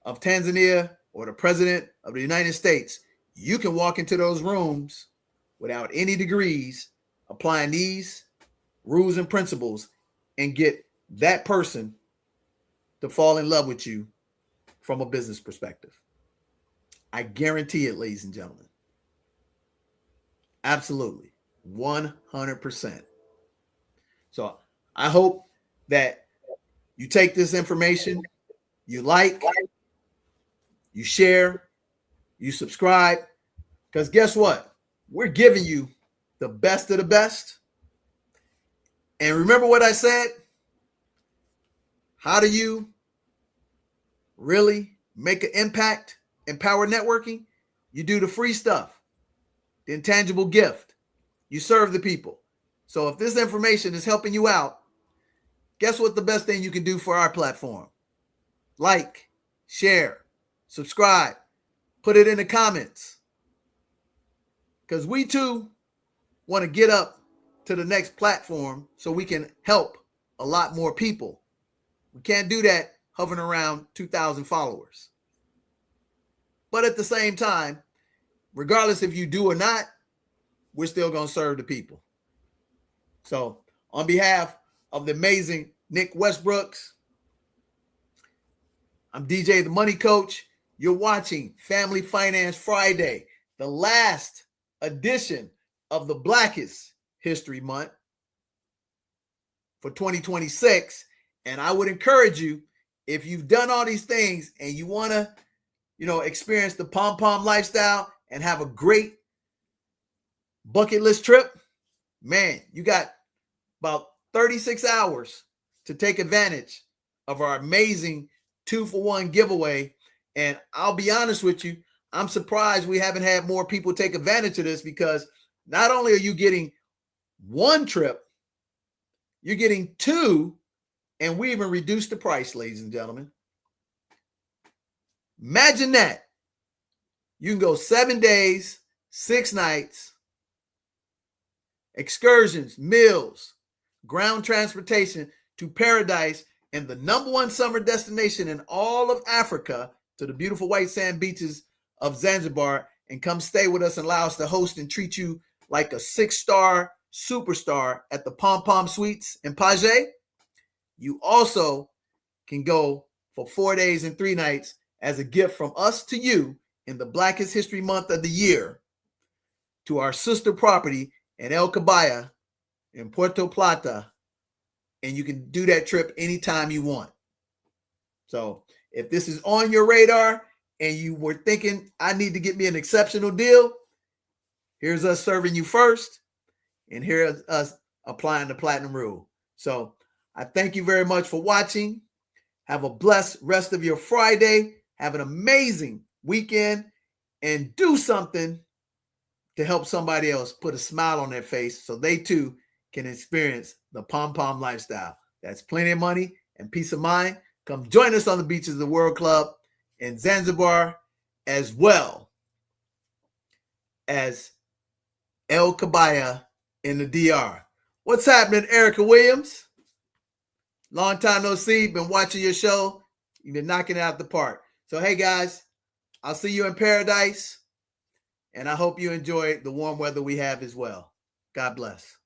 of Tanzania, or the president of the United States, you can walk into those rooms without any degrees, applying these rules and principles, and get that person to fall in love with you from a business perspective. I guarantee it, ladies and gentlemen. Absolutely. 100%. So I hope that you take this information, you like, you share, you subscribe, because guess what? We're giving you the best of the best. And remember what I said? How do you really make an impact in power networking? You do the free stuff, the intangible gift. You serve the people. So if this information is helping you out, guess what the best thing you can do for our platform? Like, share, subscribe, put it in the comments. Because we too want to get up to the next platform so we can help a lot more people. We can't do that hovering around 2,000 followers. But at the same time, regardless if you do or not, we're still going to serve the people. So on behalf of the amazing Nick Westbrooks, I'm DJ the Money Coach. You're watching Family Finance Friday, the last edition of the Blackest History Month for 2026. And I would encourage you, if you've done all these things and you want to, experience the pom-pom lifestyle and have a great bucket list trip, man, you got about 36 hours to take advantage of our amazing 2-for-1 giveaway. And I'll be honest with you, I'm surprised we haven't had more people take advantage of this, because not only are you getting one trip, you're getting two, and we even reduced the price, ladies and gentlemen. Imagine that. You can go 7 days, 6 nights, excursions, meals, ground transportation to paradise and the #1 summer destination in all of Africa, to the beautiful white sand beaches of Zanzibar, and come stay with us and allow us to host and treat you like a 6-star superstar at the Pom Pom Suites in Paget. You also can go for 4 days and 3 nights as a gift from us to you in the Blackest History Month of the year to our sister property in El Cabaya in Puerto Plata. And you can do that trip anytime you want. So if this is on your radar and you were thinking, I need to get me an exceptional deal, here's us serving you first, and here's us applying the platinum rule. So I thank you very much for watching. Have a blessed rest of your Friday. Have an amazing weekend, and do something to help somebody else put a smile on their face so they too can experience the pom-pom lifestyle. That's plenty of money and peace of mind. Come join us on the beaches of the World Club in Zanzibar, as well as El Cabaya in the DR. What's happening, Erica Williams? Long time no see. Been watching your show. You've been knocking it out the park. So, hey, guys, I'll see you in paradise. And I hope you enjoy the warm weather we have as well. God bless.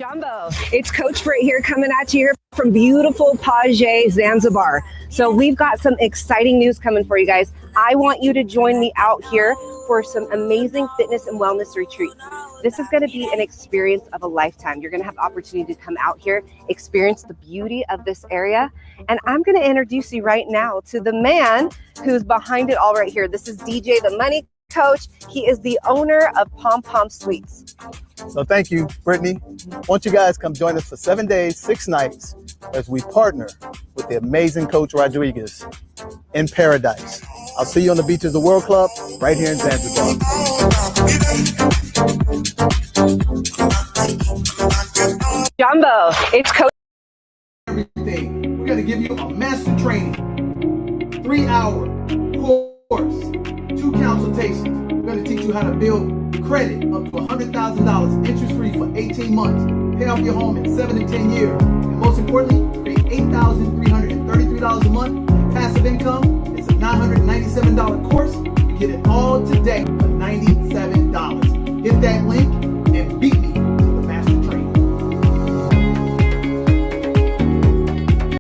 Jumbo, it's Coach Britt here, coming at you here from beautiful Paget, Zanzibar. So we've got some exciting news coming for you guys. I want you to join me out here for some amazing fitness and wellness retreats. This is going to be an experience of a lifetime. You're going to have the opportunity to come out here, experience the beauty of this area. And I'm going to introduce you right now to the man who's behind it all right here. This is DJ, the Money Coach. He is the owner of Pom Pom Suites. So thank you, Brittany. Won't you guys come join us for 7 days, 6 nights as we partner with the amazing Coach Rodriguez in paradise. I'll see you on the beaches of the World Club right here in Zanzibar. Jumbo, it's Coach. Everything. We're going to give you a master training, 3-hour course, 2 consultations. We're going to teach you how to build credit up to $100,000 interest-free for 18 months. Pay off your home in 7 to 10 years. And most importantly, create $8,333 a month. Passive income. It's a $997 course. You get it all today for $97. Hit that link